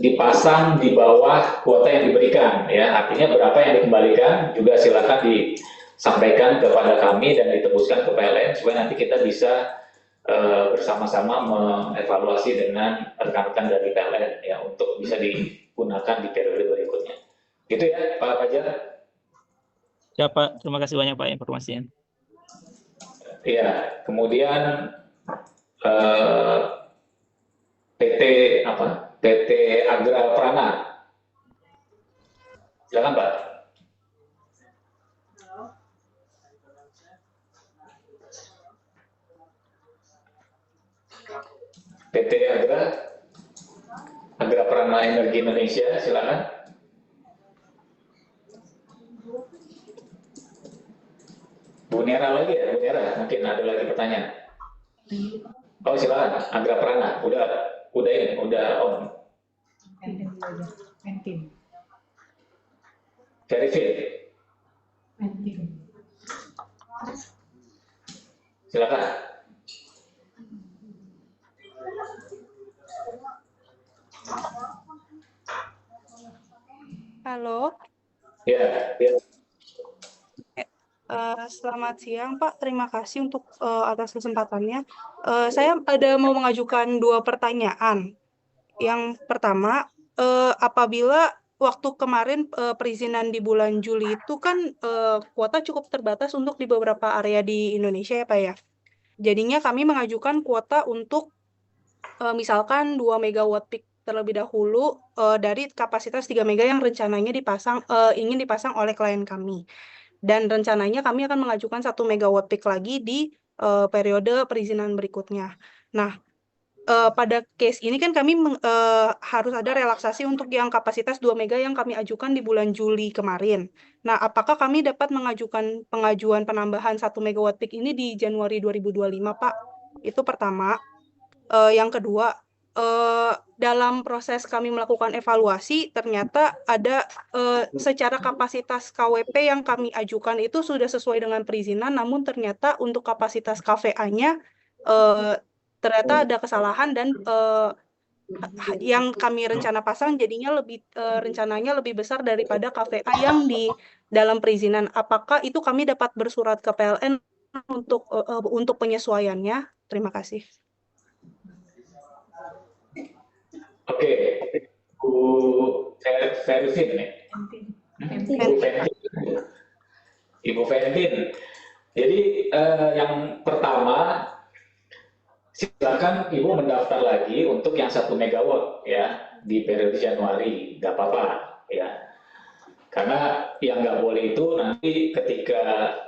S1: dipasang di bawah kuota yang diberikan ya, artinya berapa yang dikembalikan juga silakan disampaikan kepada kami dan ditembuskan ke PLN supaya nanti kita bisa bersama-sama mengevaluasi dengan rekan-rekan dari PLN ya untuk bisa digunakan di periode berikutnya. Gitu ya Pak Fajar.
S10: Ya Pak, terima kasih banyak Pak informasinya.
S1: Ya, kemudian PT Agra Prana. Silakan Pak. PT Agra Prana Energi Indonesia, silakan. Bu Nera lagi ya, Bu Nera, mungkin ada lagi pertanyaan. Oh silakan, Agra Prana, udah on.
S11: Pentin.
S1: Verify. Silakan.
S12: Halo.
S1: Ya.
S12: Selamat siang Pak, terima kasih untuk atas kesempatannya. Saya ada mau mengajukan 2 pertanyaan. Yang pertama, apabila waktu kemarin perizinan di bulan Juli itu kan kuota cukup terbatas untuk di beberapa area di Indonesia ya Pak ya. Jadinya kami mengajukan kuota untuk misalkan 2 megawatt peak terlebih dahulu dari kapasitas 3 mega yang rencananya ingin dipasang oleh klien kami. Dan rencananya kami akan mengajukan 1 megawatt peak lagi di periode perizinan berikutnya. Nah, pada case ini kan kami harus ada relaksasi untuk yang kapasitas 2 mega yang kami ajukan di bulan Juli kemarin. Nah, apakah kami dapat mengajukan pengajuan penambahan 1 megawatt peak ini di Januari 2025, Pak? Itu pertama. Yang kedua, dalam proses kami melakukan evaluasi, ternyata ada secara kapasitas KWP yang kami ajukan itu sudah sesuai dengan perizinan, namun ternyata untuk kapasitas KVA-nya ternyata ada kesalahan dan yang kami rencana pasang jadinya rencananya lebih besar daripada KVA yang di dalam perizinan. Apakah itu kami dapat bersurat ke PLN untuk penyesuaiannya? Terima kasih.
S1: Oke, Bu Fervin nih. Ibu Fervin. Jadi yang pertama, silakan Ibu mendaftar lagi untuk yang 1 megawatt ya di periode Januari, nggak apa-apa ya. Karena yang nggak boleh itu nanti ketika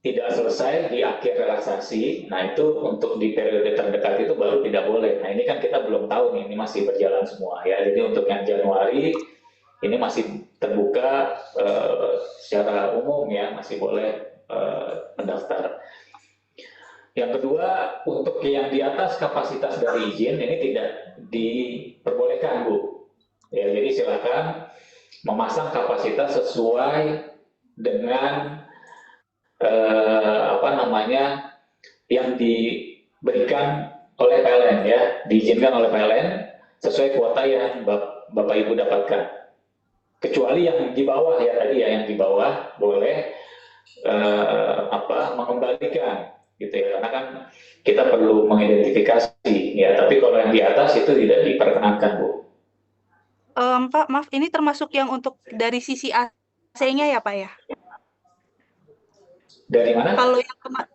S1: tidak selesai di akhir relaksasi, nah itu untuk di periode terdekat itu baru tidak boleh. Nah ini kan kita belum tahu nih, ini masih berjalan semua ya. Jadi untuk yang Januari ini masih terbuka secara umum ya, masih boleh mendaftar. Yang kedua, untuk yang di atas kapasitas dari izin ini tidak diperbolehkan, Bu. Ya, jadi silakan memasang kapasitas sesuai dengan yang diberikan oleh PLN ya, diizinkan oleh PLN sesuai kuota yang Bapak Ibu dapatkan. Kecuali yang di bawah ya tadi ya, yang di bawah boleh mengembalikan gitu ya, karena kan kita perlu mengidentifikasi ya, tapi kalau yang di atas itu tidak diperkenankan, Bu.
S12: Pak, maaf, ini termasuk yang untuk dari sisi AC-nya ya, Pak ya?
S1: Dari mana?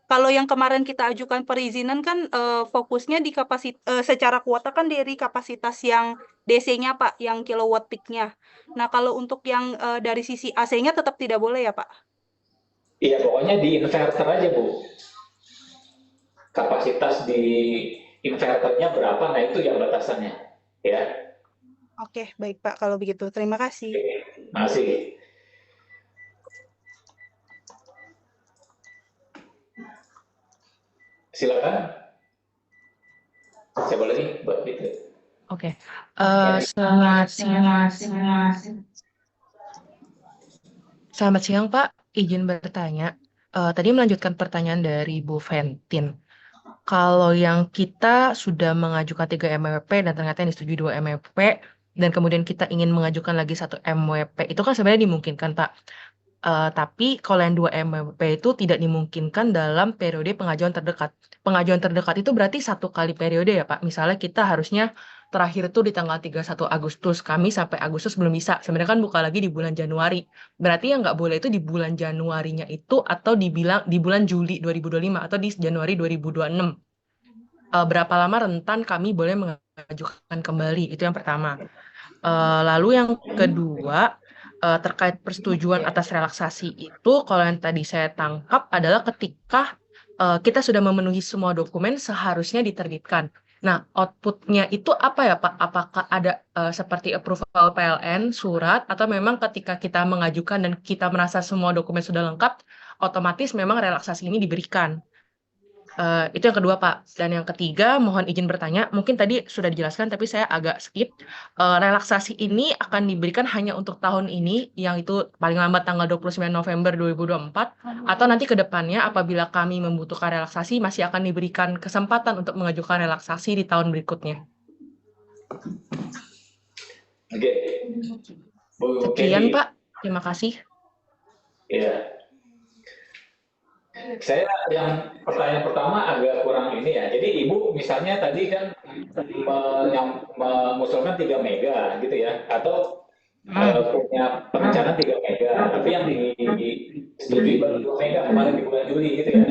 S12: Kalau yang kemarin kita ajukan perizinan kan fokusnya di secara kuota kan dari kapasitas yang DC-nya, Pak, yang kilowatt peak-nya. Nah, kalau untuk yang dari sisi AC-nya tetap tidak boleh ya, Pak?
S1: Iya, pokoknya di inverter aja, Bu. Kapasitas di inverternya berapa, nah itu yang batasannya ya.
S12: Oke, baik Pak, kalau begitu. Terima kasih.
S1: Terima kasih. Silakan. Saya boleh nih, Mbak Fitri.
S11: Oke. Selamat siang, Pak. Izin bertanya. Tadi melanjutkan pertanyaan dari Bu Ventin. Kalau yang kita sudah mengajukan 3 MWP dan ternyata yang disetujui 2 MWP, dan kemudian kita ingin mengajukan lagi 1 MWP, itu kan sebenarnya dimungkinkan, Pak. Tapi kalau yang 2 MWP itu tidak dimungkinkan dalam periode pengajuan terdekat. Pengajuan terdekat itu berarti 1 kali periode ya, Pak. Misalnya kita harusnya terakhir itu di tanggal 31 Agustus, kami sampai Agustus belum bisa. Sebenarnya kan buka lagi di bulan Januari. Berarti yang nggak boleh itu di bulan Januarinya itu, atau di bulan Juli 2025, atau di Januari 2026. Berapa lama rentan kami boleh mengajukan kembali, itu yang pertama. Lalu yang kedua, terkait persetujuan atas relaksasi itu, kalau yang tadi saya tangkap adalah ketika kita sudah memenuhi semua dokumen seharusnya diterbitkan. Nah, outputnya itu apa ya, Pak? Apakah ada seperti approval PLN, surat, atau memang ketika kita mengajukan dan kita merasa semua dokumen sudah lengkap, otomatis memang relaksasi ini diberikan? Itu yang kedua, Pak. Dan yang ketiga, mohon izin bertanya, mungkin tadi sudah dijelaskan, tapi saya agak skip. Relaksasi ini akan diberikan hanya untuk tahun ini, yang itu paling lambat tanggal 29 November 2024, atau nanti ke depannya apabila kami membutuhkan relaksasi, masih akan diberikan kesempatan untuk mengajukan relaksasi di tahun berikutnya.
S1: Oke.
S11: Sekian, Pak. Terima kasih.
S1: Iya. Saya yang pertanyaan pertama agak kurang ini ya. Jadi Ibu misalnya tadi kan mengusulkan 3 mega gitu ya, atau punya perencanaan 3 mega, tapi yang disetujui baru 2 mega kemarin di bulan Juli gitu ya.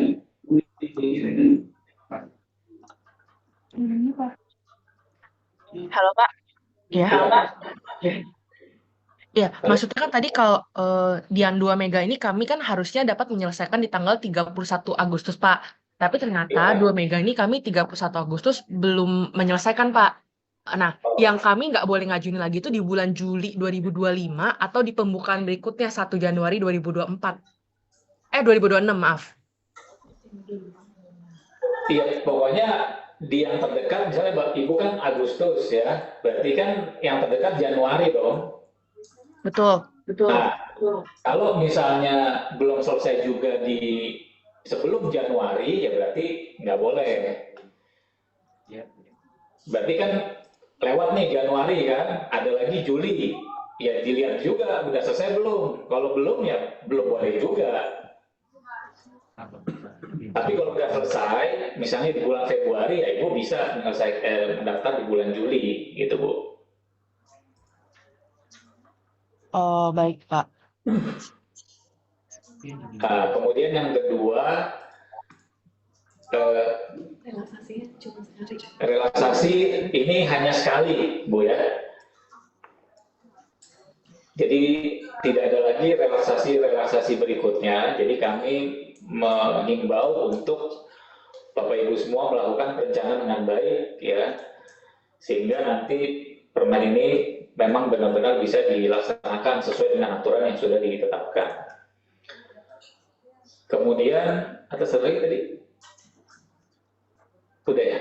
S11: Halo, Pak. Ya. Halo, Pak. Ya, maksudnya kan tadi kalau di yang 2 mega ini kami kan harusnya dapat menyelesaikan di tanggal 31 Agustus, Pak. Tapi ternyata 2 mega ini kami 31 Agustus belum menyelesaikan, Pak. Nah, yang kami nggak boleh ngajuin lagi itu di bulan Juli 2025 atau di pembukaan berikutnya 1 Januari 2024. 2026, maaf.
S1: Iya, pokoknya di yang terdekat, misalnya Ibu kan Agustus ya, berarti kan yang terdekat Januari dong.
S11: Betul.
S1: Nah, kalau misalnya belum selesai juga di sebelum Januari, ya berarti nggak boleh. Berarti kan lewat nih Januari kan, ada lagi Juli. Ya dilihat juga udah selesai belum. Kalau belum ya belum boleh juga. Tapi kalau udah selesai, misalnya di bulan Februari, ya Ibu bisa mendaftar di bulan Juli, gitu Bu.
S11: Oh, baik, Pak.
S1: Nah, kemudian yang kedua, relaksasi ini hanya sekali, Bu ya. Jadi tidak ada lagi relaksasi berikutnya. Jadi kami mengimbau untuk Bapak Ibu semua melakukan perencanaan dengan baik ya, sehingga nanti permen ini memang benar-benar bisa dilaksanakan sesuai dengan aturan yang sudah ditetapkan. Kemudian atas lagi tadi, udah ya,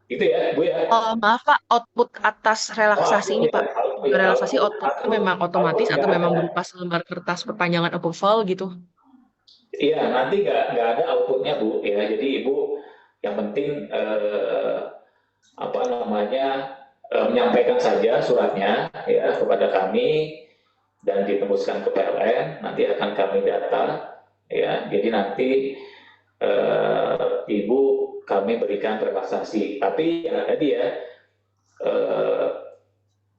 S1: itu ya Bu ya.
S11: Maaf Pak, output atas relaksasi ini Pak, relaksasi outputnya memang otomatis atau memang berupa selembar kertas perpanjangan approval gitu?
S1: Iya, nanti nggak ada outputnya Bu ya. Jadi Ibu yang penting menyampaikan saja suratnya ya kepada kami dan ditembuskan ke PLN. Nanti akan kami data ya. Jadi nanti Ibu kami berikan relaksasi. Tapi ya tadi ya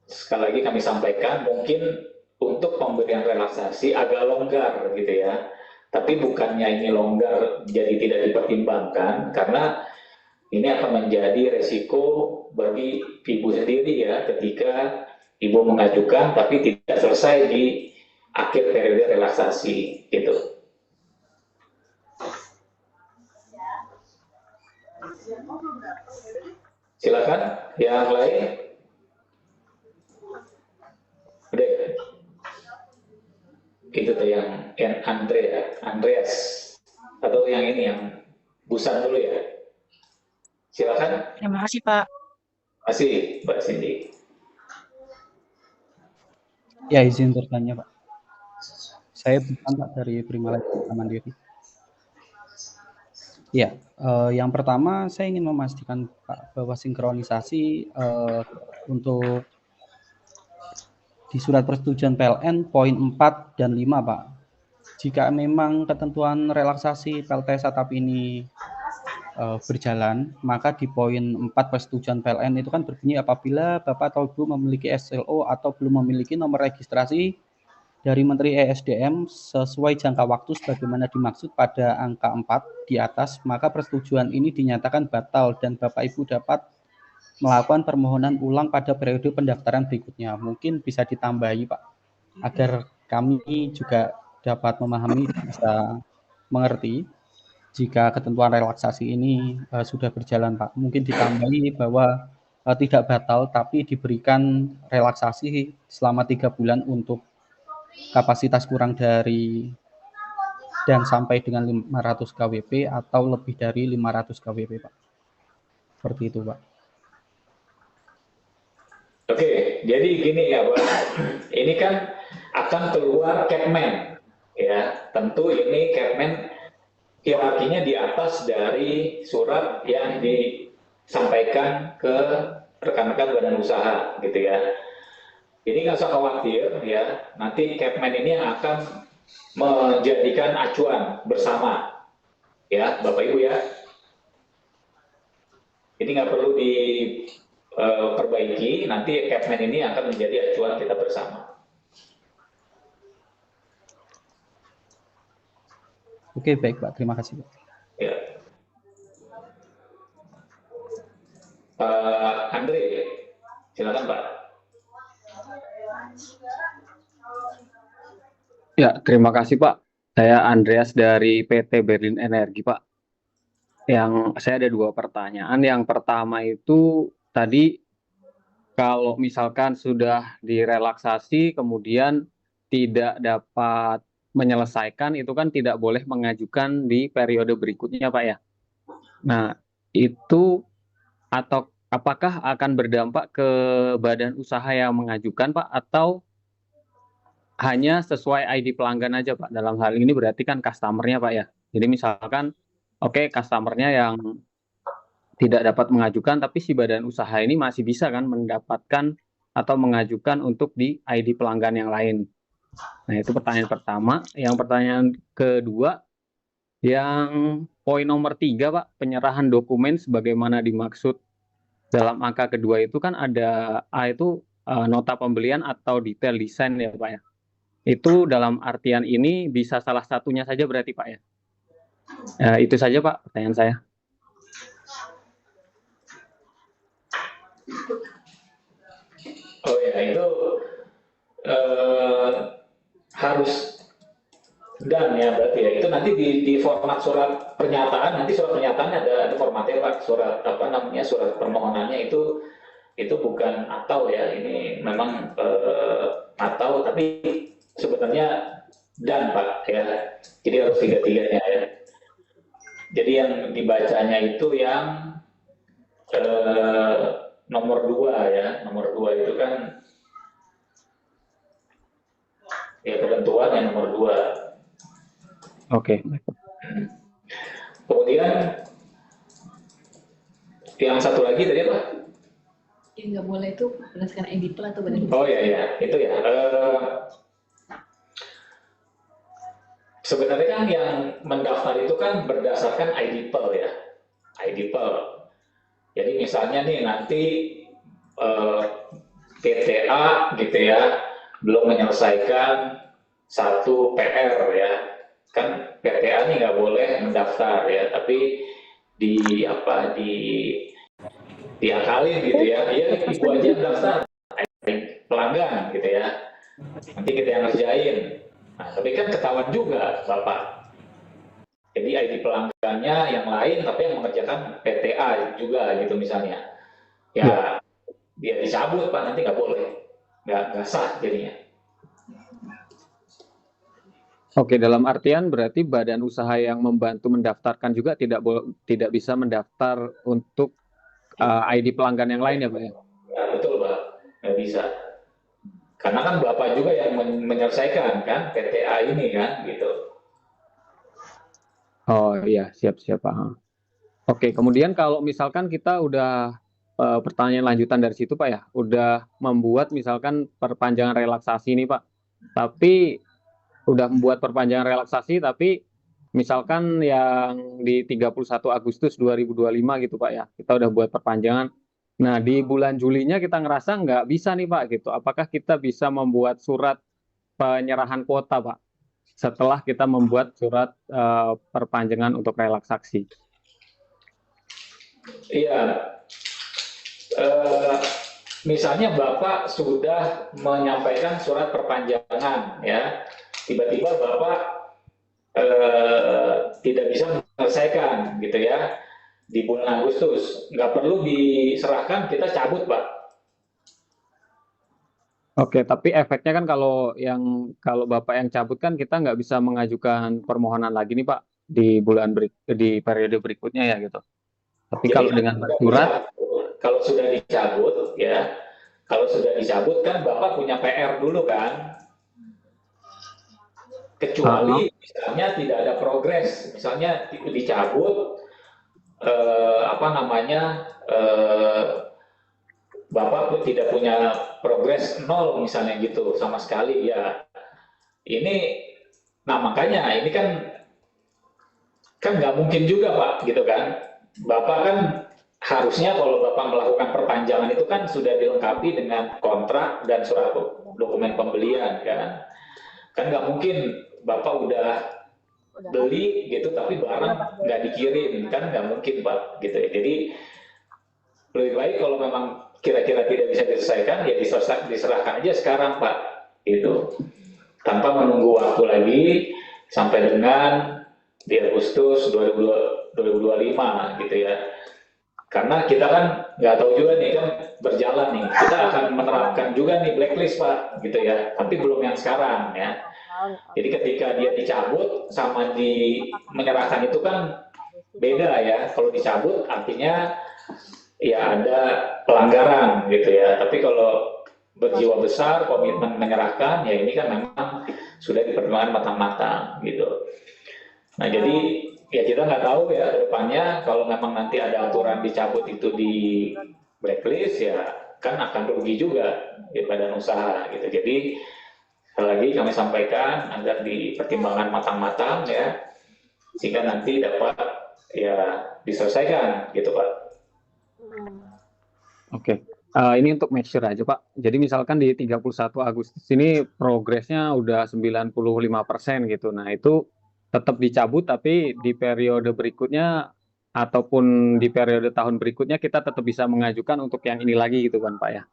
S1: sekali lagi kami sampaikan mungkin untuk pemberian relaksasi agak longgar gitu ya. Tapi bukannya ini longgar jadi tidak dipertimbangkan, karena ini akan menjadi resiko bagi Ibu sendiri ya ketika Ibu mengajukan tapi tidak selesai di akhir periode relaksasi gitu. Silakan yang lain. Udah. Itu tuh yang Andreas atau yang ini yang Busan dulu ya. Silakan.
S11: Terima kasih Pak.
S1: Terima kasih Mbak Cindy.
S13: Ya, izin bertanya Pak. Saya bukan Pak dari Prima Mandiri. Ya, yang pertama saya ingin memastikan Pak bahwa sinkronisasi untuk di surat persetujuan PLN poin 4 dan 5 Pak. Jika memang ketentuan relaksasi PLTS atap ini berjalan, maka di poin 4 persetujuan PLN itu kan berbunyi apabila Bapak atau Ibu memiliki SLO atau belum memiliki nomor registrasi dari Menteri ESDM sesuai jangka waktu sebagaimana dimaksud pada angka 4 di atas, maka persetujuan ini dinyatakan batal dan Bapak Ibu dapat melakukan permohonan ulang pada periode pendaftaran berikutnya. Mungkin bisa ditambahi Pak, agar kami juga dapat memahami, bisa mengerti jika ketentuan relaksasi ini sudah berjalan Pak. Mungkin ditambahi bahwa tidak batal tapi diberikan relaksasi selama 3 bulan untuk kapasitas kurang dari dan sampai dengan 500 kWp atau lebih dari 500 kWp Pak. Seperti itu Pak.
S1: Oke, jadi gini ya Pak, ini kan akan keluar Capman ya, tentu ini Capman hierarkinya di atas dari surat yang disampaikan ke rekan-rekan badan usaha gitu ya. Jadi nggak usah khawatir ya, nanti Capman ini akan menjadikan acuan bersama ya Bapak Ibu ya. Jadi nggak perlu diperbaiki, nanti Capman ini akan menjadi acuan kita bersama.
S13: Oke, baik Pak. Terima kasih Pak.
S1: Ya. Pak Andre, silakan Pak.
S14: Ya, terima kasih Pak. Saya Andreas dari PT Berlin Energi Pak. Yang saya ada dua pertanyaan. Yang pertama itu tadi kalau misalkan sudah direlaksasi kemudian tidak dapat menyelesaikan itu kan tidak boleh mengajukan di periode berikutnya Pak ya. Nah, itu atau apakah akan berdampak ke badan usaha yang mengajukan Pak atau hanya sesuai ID pelanggan aja Pak? Dalam hal ini berarti kan customernya Pak ya. Jadi misalkan oke customernya yang tidak dapat mengajukan, tapi si badan usaha ini masih bisa kan mendapatkan atau mengajukan untuk di ID pelanggan yang lain. Nah, itu pertanyaan pertama. Yang pertanyaan kedua, yang poin nomor 3, Pak, penyerahan dokumen sebagaimana dimaksud dalam angka kedua itu kan ada A itu nota pembelian atau detail desain ya, Pak ya. Itu dalam artian ini bisa salah satunya saja berarti, Pak ya. Itu saja, Pak, pertanyaan saya.
S1: Oh ya, itu harus dan ya berarti ya itu nanti di format surat pernyataan, nanti surat pernyataan ada formatnya Pak, surat apa namanya, surat permohonannya itu bukan atau ya, ini memang atau tapi sebenarnya dan Pak ya, jadi harus tiga-tiganya ya. Jadi yang dibacanya itu yang nomor 2 ya, nomor 2 itu kan ya ketentuan yang nomor 2.
S14: Oke.
S1: Kemudian yang satu lagi tadi apa?
S15: Yang nggak boleh itu berdasarkan ID atau badan.
S1: Oh ya, itu ya. Sebenarnya kan yang mendaftar itu kan berdasarkan ID PEL ya, ID PEL. Jadi misalnya nih nanti PTA gitu ya, belum menyelesaikan satu PR ya, kan PTA nih nggak boleh mendaftar ya, tapi diakalin gitu ya, ibu aja mendaftar pelanggan gitu ya, nanti kita yang ngerjain. Nah, tapi kan ketahuan juga Bapak. Jadi ID pelanggannya yang lain, tapi yang mengerjakan PTA juga gitu misalnya. Ya, dia dicabut Pak, nanti nggak boleh, nggak sah jadinya.
S14: Oke, dalam artian berarti badan usaha yang membantu mendaftarkan juga tidak bisa mendaftar untuk ID pelanggan yang lain ya Pak ya?
S1: Ya betul Pak, nggak bisa. Karena kan Bapak juga yang menyelesaikan kan PTA ini kan gitu.
S14: Oh iya, siap-siap Pak. Oke, kemudian kalau misalkan kita udah pertanyaan lanjutan dari situ Pak ya, udah membuat misalkan perpanjangan relaksasi ini Pak, tapi udah membuat perpanjangan relaksasi tapi misalkan yang di 31 Agustus 2025 gitu Pak ya, kita udah buat perpanjangan. Nah, di bulan Julinya kita ngerasa nggak bisa nih Pak gitu. Apakah kita bisa membuat surat penyerahan kuota Pak setelah kita membuat surat perpanjangan untuk relaksasi?
S1: Iya, misalnya Bapak sudah menyampaikan surat perpanjangan ya, tiba-tiba Bapak tidak bisa menyelesaikan gitu ya di bulan Agustus, nggak perlu diserahkan, kita cabut Pak.
S14: Oke, tapi efeknya kan kalau Bapak yang cabut kan kita nggak bisa mengajukan permohonan lagi nih Pak di periode berikutnya ya gitu. Tapi jadi, kalau dengan surat,
S1: kalau sudah dicabut ya, kalau sudah dicabut kan Bapak punya PR dulu kan. Kecuali misalnya tidak ada progres, misalnya dicabut, Bapak pun tidak punya progres 0 misalnya gitu sama sekali ya. Ini, nah makanya ini kan nggak mungkin juga Pak gitu kan. Bapak kan harusnya kalau Bapak melakukan perpanjangan itu kan sudah dilengkapi dengan kontrak dan surat dokumen pembelian kan. Kan nggak mungkin Bapak udah beli gitu tapi barang nggak dikirim, kan nggak mungkin Pak gitu ya. Jadi lebih baik kalau memang kira-kira tidak bisa diselesaikan ya diserahkan aja sekarang Pak gitu, tanpa menunggu waktu lagi sampai dengan di Agustus 2025 2025 gitu ya. Karena kita kan nggak tahu juga nih kan berjalan nih, kita akan menerapkan juga nih blacklist Pak gitu ya, tapi belum yang sekarang ya. Jadi ketika dia dicabut sama menyerahkan itu kan beda ya. Kalau dicabut artinya ya ada pelanggaran gitu ya. Tapi kalau berjiwa besar, komitmen menyerahkan, ya ini kan memang sudah dipertimbangkan matang-matang gitu. Nah jadi ya kita nggak tahu ya ke depannya kalau memang nanti ada aturan dicabut itu di blacklist ya kan akan rugi juga di badan usaha gitu. Jadi sekali lagi kami sampaikan agar dipertimbangkan matang-matang ya sehingga nanti dapat ya diselesaikan gitu Pak.
S14: Oke. Ini untuk make sure aja Pak. Jadi misalkan di 31 Agustus ini progresnya udah 95% gitu. Nah itu tetap dicabut tapi di periode berikutnya ataupun di periode tahun berikutnya kita tetap bisa mengajukan untuk yang ini lagi gitu kan Pak ya?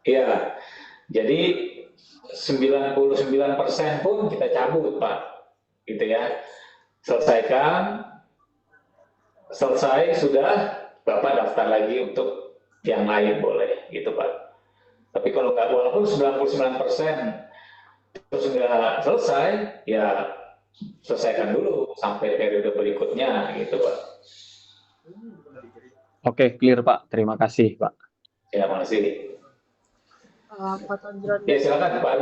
S1: Iya. Jadi 99% pun kita cabut Pak. Gitu ya. Selesai sudah Bapak daftar lagi untuk yang lain boleh gitu Pak. Tapi kalau nggak, walaupun 99% terus nggak selesai, ya selesaikan dulu sampai periode berikutnya gitu Pak.
S14: Oke, clear Pak. Terima kasih Pak.
S1: Ya, makasih. Ya silakan Pak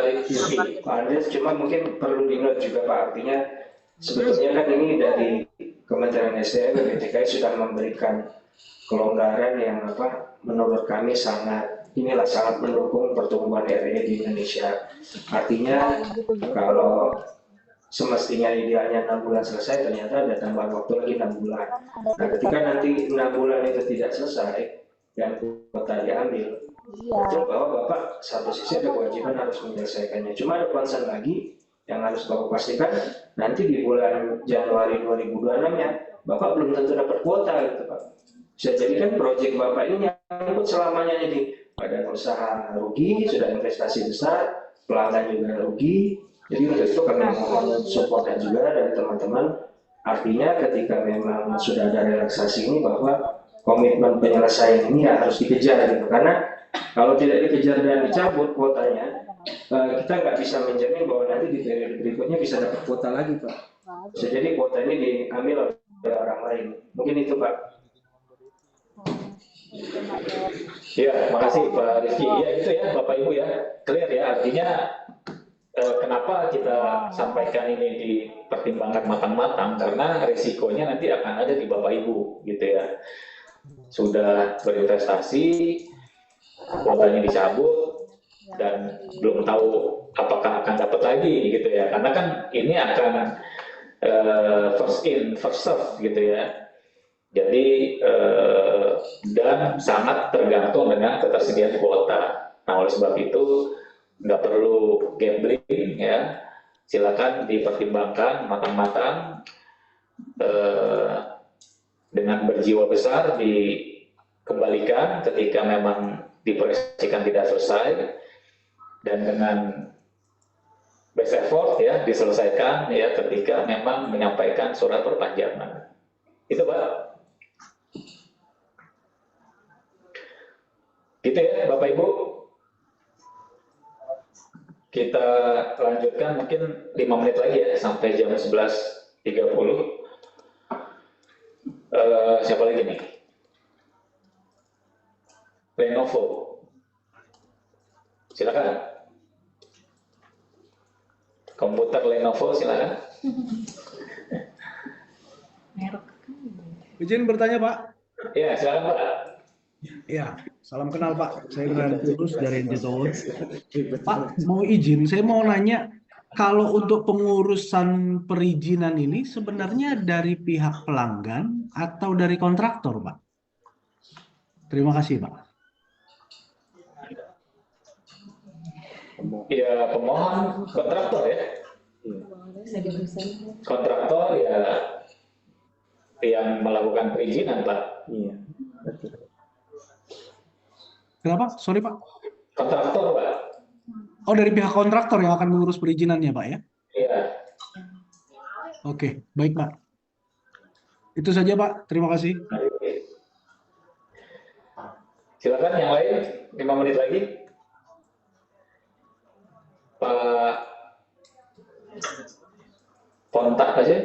S1: Rizky.
S3: Pak Andres, cuma mungkin perlu diingat juga Pak, artinya sebetulnya kan ini dari Kementerian SDM BPTKI sudah memberikan kelonggaran yang menurut kami sangat mendukung pertumbuhan RE di Indonesia. Artinya kalau semestinya idealnya 6 bulan selesai, ternyata ada tambahan waktu lagi 6 bulan. Nah ketika nanti 6 bulan itu tidak selesai dan kuota diambil, betul bahwa Bapak satu sisi ada kewajiban harus menyelesaikannya. Cuma ada concern lagi yang harus Bapak pastikan, nanti di bulan Januari 2026 ya Bapak belum tentu dapat kuota gitu Pak. Bisa jadi kan proyek Bapak ini nyangkut selamanya, jadi badan usaha rugi, sudah investasi besar, pelanggan juga rugi. Jadi untuk itu kami mohon supportnya juga dari teman-teman. Artinya ketika memang sudah ada relaksasi ini bahwa komitmen penyelesaian ini harus dikejar gitu. Karena kalau tidak dikejar dan dicabut kuotanya, kita nggak bisa menjamin bahwa nanti di periode berikutnya bisa dapat kuota lagi Pak. Bisa jadi kuota ini diambil oleh orang lain. Mungkin itu Pak.
S1: Ya, makasih Pak Rizky. Ya itu ya Bapak Ibu ya, clear ya. Artinya kenapa kita sampaikan ini dipertimbangkan matang-matang, karena risikonya nanti akan ada di Bapak Ibu gitu ya. Sudah berinvestasi, kuotanya dicabut dan belum tahu apakah akan dapat lagi gitu ya. Karena kan ini akan first in first serve gitu ya. Jadi dan sangat tergantung dengan ketersediaan kuota. Nah oleh sebab itu nggak perlu gambling ya, silakan dipertimbangkan matang-matang dengan berjiwa besar dikembalikan ketika memang diproyeksikan tidak selesai, dan dengan best effort ya diselesaikan ya ketika memang menyampaikan surat perpanjangan. Itu Pak. Gitu ya Bapak Ibu. Kita lanjutkan mungkin 5 menit lagi ya sampai jam 11.30. Siapa lagi nih? Lenovo. Silakan. Komputer Lenovo silakan.
S16: Izin bertanya Pak.
S1: Ya silakan Pak.
S16: Ya, salam kenal Pak. Saya Ibrahim Tulus dari Entitowon. Pak, mau izin, saya mau nanya, kalau untuk pengurusan perizinan ini sebenarnya dari pihak pelanggan atau dari kontraktor, Pak? Terima kasih, Pak.
S1: Ya, pemohon kontraktor ya. Kontraktor ya yang melakukan perizinan, Pak. Iya.
S16: Kenapa? Sorry, Pak.
S1: Kontraktor, Pak.
S16: Oh, dari pihak kontraktor yang akan mengurus perizinannya, Pak ya?
S1: Iya.
S16: Oke, baik, Pak. Itu saja Pak, terima kasih.
S1: Silakan yang lain, 5 menit lagi. Pak Pontas aja.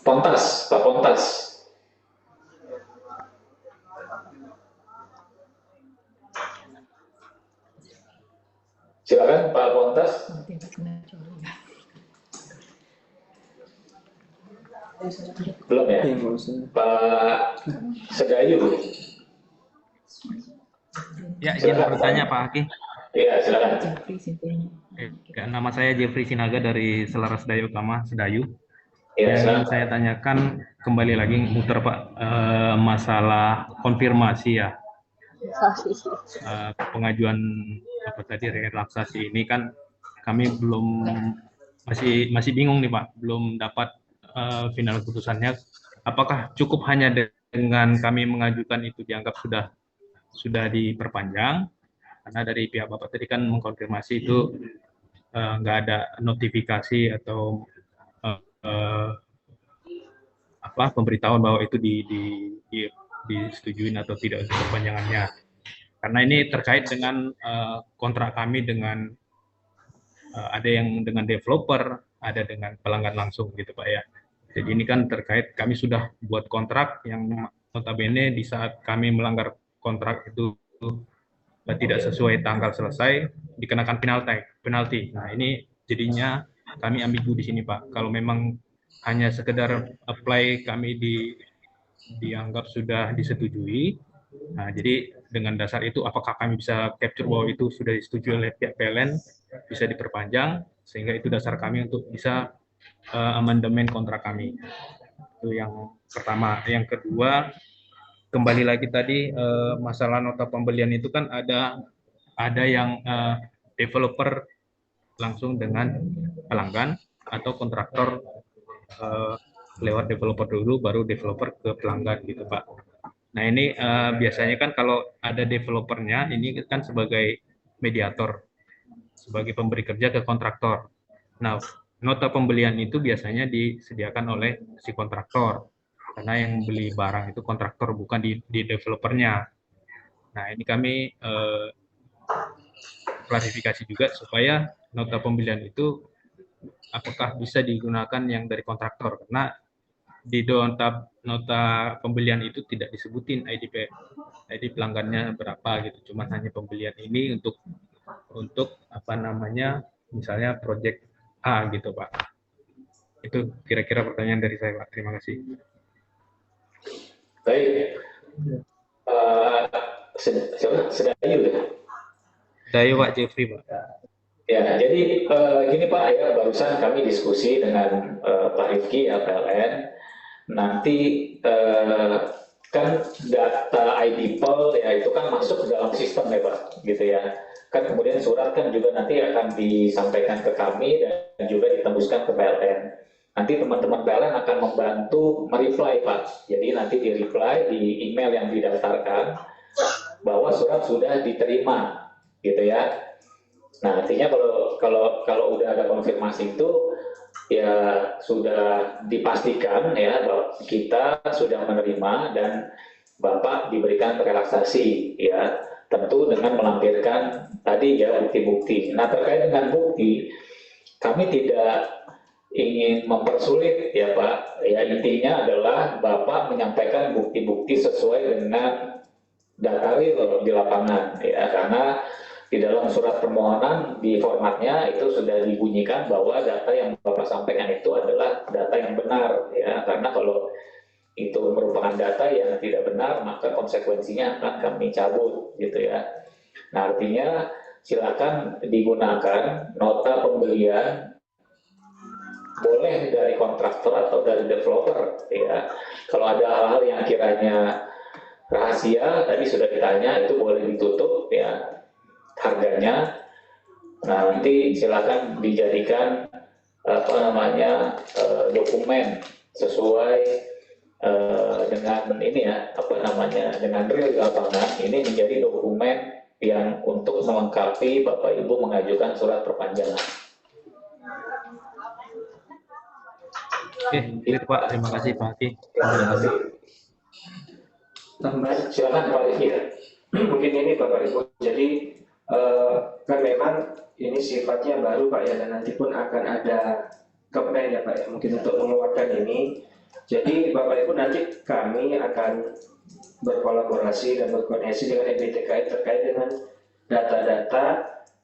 S1: Pontas, Pak Pontas. Silakan Pak Pontas. Belum ya? Pak Sedayu.
S10: Ya, izin bertanya Pak Haki.
S1: Iya, silakan.
S10: Ya, nama saya Jeffrey Sinaga dari Selaras Daya Utama Sedayu.
S1: Ya,
S10: Yang ingin saya tanyakan kembali lagi muter Pak, masalah konfirmasi ya. Pengajuan apa tadi relaksasi ini kan kami belum masih bingung nih Pak, belum dapat final keputusannya. Apakah cukup hanya dengan kami mengajukan itu dianggap sudah diperpanjang? Karena dari pihak Bapak tadi kan mengkonfirmasi itu nggak ada notifikasi atau pemberitahuan bahwa itu disetujui atau tidak untuk perpanjangannya. Karena ini terkait dengan kontrak kami dengan ada yang dengan developer, ada dengan pelanggan langsung gitu Pak ya. Jadi ini kan terkait kami sudah buat kontrak yang notabene di saat kami melanggar kontrak itu tidak sesuai tanggal selesai dikenakan penalti. Nah, ini jadinya kami ambigu di sini Pak. Kalau memang hanya sekedar apply kami dianggap sudah disetujui. Nah, jadi dengan dasar itu apakah kami bisa capture bahwa itu sudah disetujui oleh pihak PLN, bisa diperpanjang sehingga itu dasar kami untuk bisa amandemen kontrak kami. Itu yang pertama. Yang kedua, kembali lagi tadi masalah nota pembelian itu kan ada yang developer langsung dengan pelanggan atau kontraktor lewat developer dulu baru developer ke pelanggan gitu Pak. Nah ini biasanya kan kalau ada developernya ini kan sebagai mediator, sebagai pemberi kerja ke kontraktor. Nah nota pembelian itu biasanya disediakan oleh si kontraktor karena yang beli barang itu kontraktor bukan di developernya. Nah ini kami klarifikasi juga supaya nota pembelian itu apakah bisa digunakan yang dari kontraktor karena di nota pembelian itu tidak disebutin ID pelanggannya berapa gitu, cuma hanya pembelian ini untuk apa namanya misalnya project A gitu Pak. Itu kira-kira pertanyaan dari saya Pak. Terima kasih.
S1: Baik. Sedayu ya?
S10: Sedayu Pak Jeffrey Pak.
S1: Ya, jadi gini Pak ya, barusan kami diskusi dengan Pak Rifki ya PLN. Nanti kan data ID PEL ya itu kan masuk ke dalam sistem ya Pak, gitu ya. Kan kemudian surat kan juga nanti akan disampaikan ke kami dan juga ditembuskan ke PLN. Nanti teman-teman PLN akan membantu mereply Pak. Jadi nanti di-reply di email yang didaftarkan bahwa surat sudah diterima, gitu ya. Nah artinya kalau udah ada konfirmasi itu ya sudah dipastikan ya bahwa kita sudah menerima dan Bapak diberikan relaksasi ya, tentu dengan melampirkan tadi ya bukti-bukti. Nah terkait dengan bukti, kami tidak ingin mempersulit ya Pak, ya intinya adalah Bapak menyampaikan bukti-bukti sesuai dengan data real di lapangan ya, karena di dalam surat permohonan di formatnya itu sudah dibunyikan bahwa data yang Bapak sampaikan itu adalah data yang benar ya, karena kalau itu merupakan data yang tidak benar maka konsekuensinya akan kami cabut gitu ya. Nah artinya silakan digunakan nota pembelian boleh dari kontraktor atau dari developer ya. Kalau ada hal-hal yang kiranya rahasia tadi sudah ditanya itu boleh ditutup ya harganya. Nah nanti silakan dijadikan dokumen sesuai dengan ini ya dengan real di lapangan. Ini menjadi dokumen yang untuk melengkapi Bapak Ibu mengajukan surat perpanjangan.
S10: Oke, itu Pak. Terima kasih Pak Hadi.
S1: Terima kasih.
S3: Tambahan.
S1: Silakan Pak Rifki.
S3: Mungkin ini Bapak Ibu, jadi kan memang ini sifatnya baru Pak ya, dan nanti pun akan ada campaign ya Pak ya, mungkin untuk menguatkan ini. Jadi Bapak Ibu, nanti kami akan berkolaborasi dan berkoordinasi dengan EBTKI terkait dengan data-data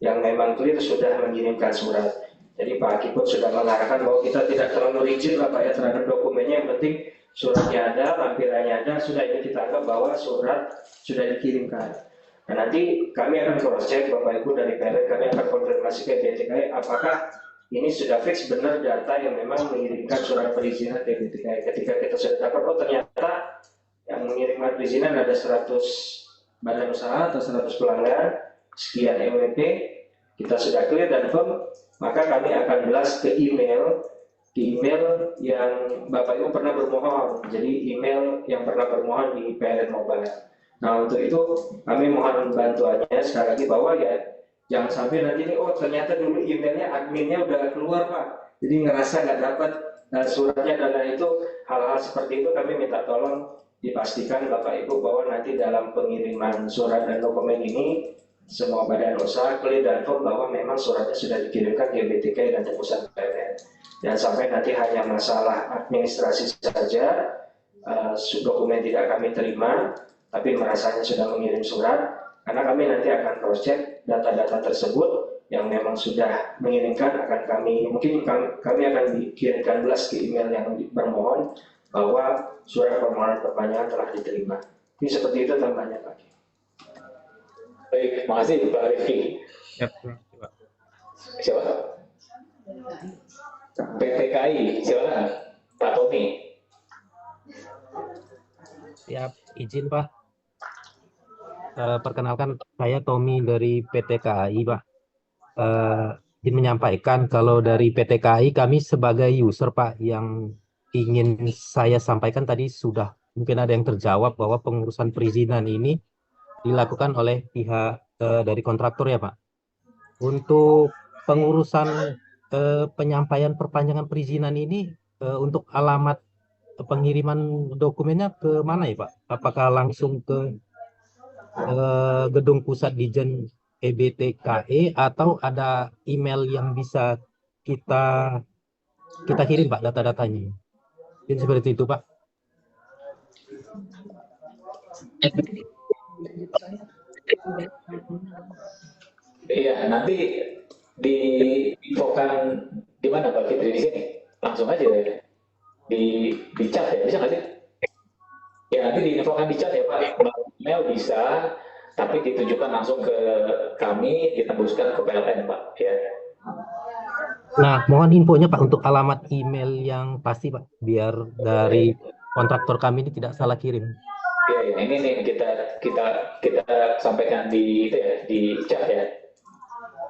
S3: yang memang clear sudah mengirimkan surat. Jadi Pak Aki pun sudah mengarahkan bahwa kita tidak terlalu rigid lah Pak ya terhadap dokumennya, yang penting suratnya ada, lampirannya ada, sudah ini kita anggap bahwa surat sudah dikirimkan. Nah, nanti kami akan cross check Bapak Ibu dari PLN, kami akan konfirmasi ke BTKI apakah ini sudah fix benar data yang memang mengirimkan surat perizinan ke BTKI. Ketika kita sudah dapat, oh ternyata yang mengirimkan perizinan ada 100 badan usaha atau 100 pelanggan, sekian EWP, kita sudah clear dan firm, maka kami akan blast ke email yang Bapak Ibu pernah bermohon. Jadi email yang pernah bermohon di PLN Mobile. Nah, untuk itu kami mohon bantuannya sekali lagi bahwa ya jangan sampai nanti ini, oh ternyata dulu emailnya adminnya udah keluar Pak, jadi ngerasa nggak dapat suratnya, dan itu hal-hal seperti itu kami minta tolong dipastikan Bapak Ibu bahwa nanti dalam pengiriman surat dan dokumen ini semua badan usaha clear dan firm bahwa memang suratnya sudah dikirimkan ke BTK dan pusat PLN. Dan sampai nanti hanya masalah administrasi saja, dokumen tidak kami terima, tapi merasanya sudah mengirim surat, karena kami nanti akan cross check data-data tersebut yang memang sudah mengirimkan, akan kami akan dikirimkan blast ke email yang bermohon bahwa surat permohonan perpanjangan telah diterima. Ini seperti itu tambahnya Pak.
S1: Baik, terima kasih Pak Rifki. Siapa? PTKI, silakan Pak Tommy.
S17: Siap, izin Pak. Perkenalkan, saya Tommy dari PT KAI Pak. Izin menyampaikan kalau dari PT KAI kami sebagai user Pak, yang ingin saya sampaikan tadi sudah mungkin ada yang terjawab bahwa pengurusan perizinan ini dilakukan oleh pihak dari kontraktor ya Pak. Untuk pengurusan penyampaian perpanjangan perizinan ini untuk alamat pengiriman dokumennya ke mana ya Pak? Apakah langsung ke gedung pusat Dijen EBTKE atau ada email yang bisa kita kirim Pak data-datanya? Mungkin seperti itu Pak.
S1: Iya, nanti diinfokan di mana Pak Fitri, di sini langsung aja ya. Di chat ya, bisa nggak sih? Ya nanti diinfokan di chat ya Pak. Email bisa, tapi ditujukan langsung ke kami, ditembuskan ke PLN Pak ya.
S17: Nah, mohon infonya Pak untuk alamat email yang pasti Pak, biar dari kontraktor kami ini tidak salah kirim.
S1: Ya, ini nih kita sampaikan di chat ya.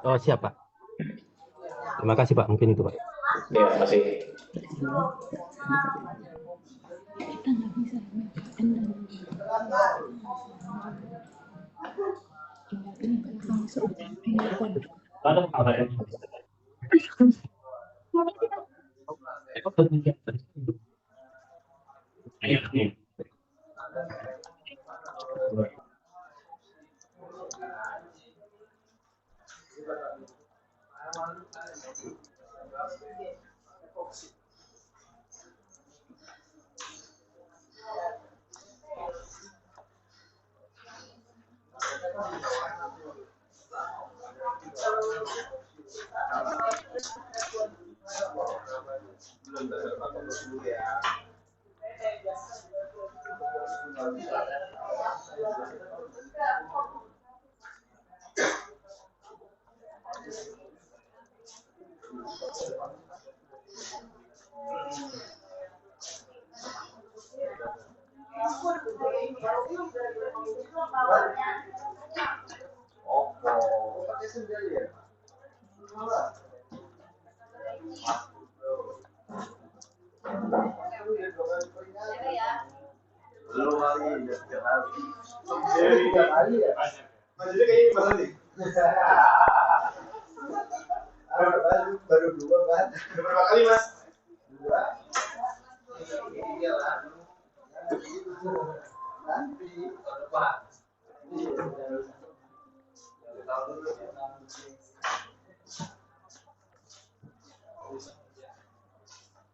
S17: Oh siap Pak. Terima kasih Pak, mungkin itu Pak.
S1: Ya, terima kasih.
S18: Baru dua, Mas. Berapa kali, Mas? Dua.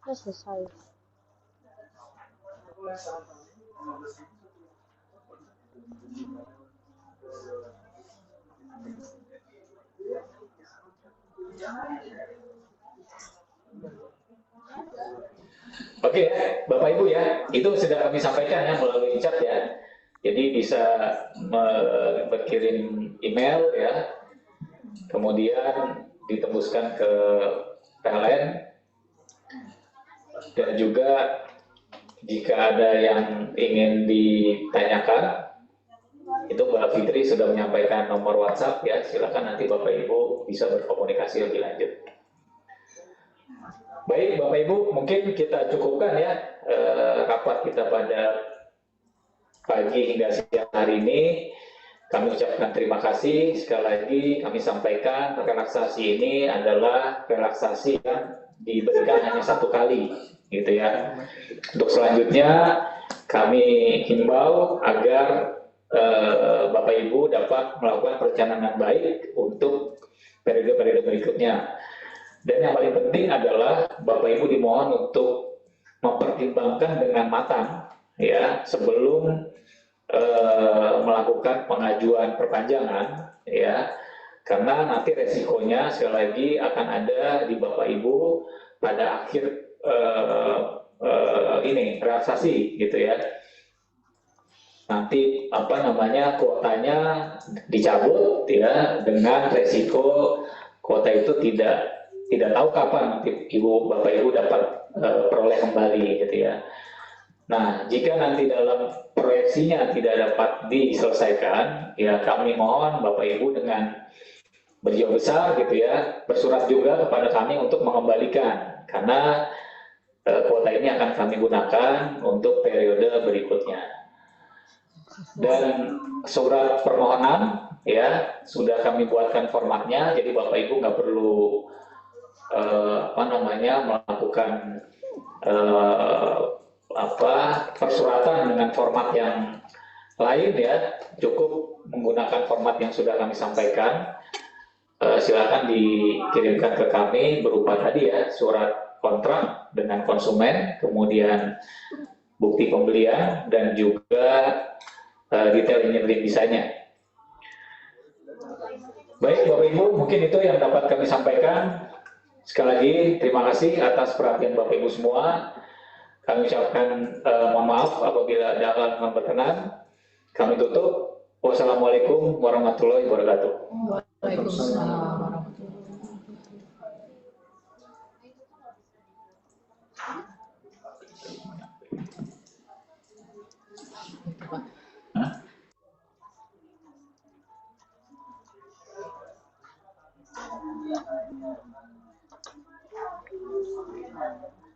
S4: Udah selesai.
S1: Oke, Bapak Ibu ya, itu sudah kami sampaikan ya melalui chat ya. Jadi bisa berkirim email ya, kemudian ditembuskan ke PLN, dan juga jika ada yang ingin ditanyakan, itu Mbak Fitri sudah menyampaikan nomor WhatsApp ya, silakan nanti Bapak Ibu bisa berkomunikasi lebih lanjut. Baik Bapak Ibu, mungkin kita cukupkan ya rapat kita pada pagi hingga siang hari ini. Kami ucapkan terima kasih. Sekali lagi kami sampaikan relaksasi ini adalah relaksasi yang diberikan hanya satu kali, gitu ya. Untuk selanjutnya kami himbau agar Bapak Ibu dapat melakukan perencanaan baik untuk periode-periode berikutnya. Dan yang paling penting adalah Bapak Ibu dimohon untuk mempertimbangkan dengan matang ya sebelum melakukan pengajuan perpanjangan ya, karena nanti resikonya sekali lagi akan ada di Bapak Ibu pada akhir ini relaksasi gitu ya. Nanti apa namanya kuotanya dicabut ya, dengan resiko kuota itu tidak tahu kapan nanti Bapak Ibu dapat peroleh kembali gitu ya. Nah, jika nanti dalam proyeksinya tidak dapat diselesaikan, ya kami mohon Bapak Ibu dengan berjiwa besar gitu ya, bersurat juga kepada kami untuk mengembalikan, karena kuota ini akan kami gunakan untuk periode berikutnya. Dan surat permohonan ya sudah kami buatkan formatnya, jadi Bapak Ibu nggak perlu melakukan persuratan dengan format yang lain ya, cukup menggunakan format yang sudah kami sampaikan. Silakan dikirimkan ke kami berupa tadi ya, surat kontrak dengan konsumen, kemudian bukti pembelian, dan juga detail unit desainnya. Baik Bapak Ibu, mungkin itu yang dapat kami sampaikan. Sekali lagi terima kasih atas perhatian Bapak Ibu semua. Kami ucapkan mohon maaf apabila ada hal yang berkenan. Kami tutup. Wassalamualaikum warahmatullahi wabarakatuh.
S15: Waalaikumsalam warahmatullahi wabarakatuh.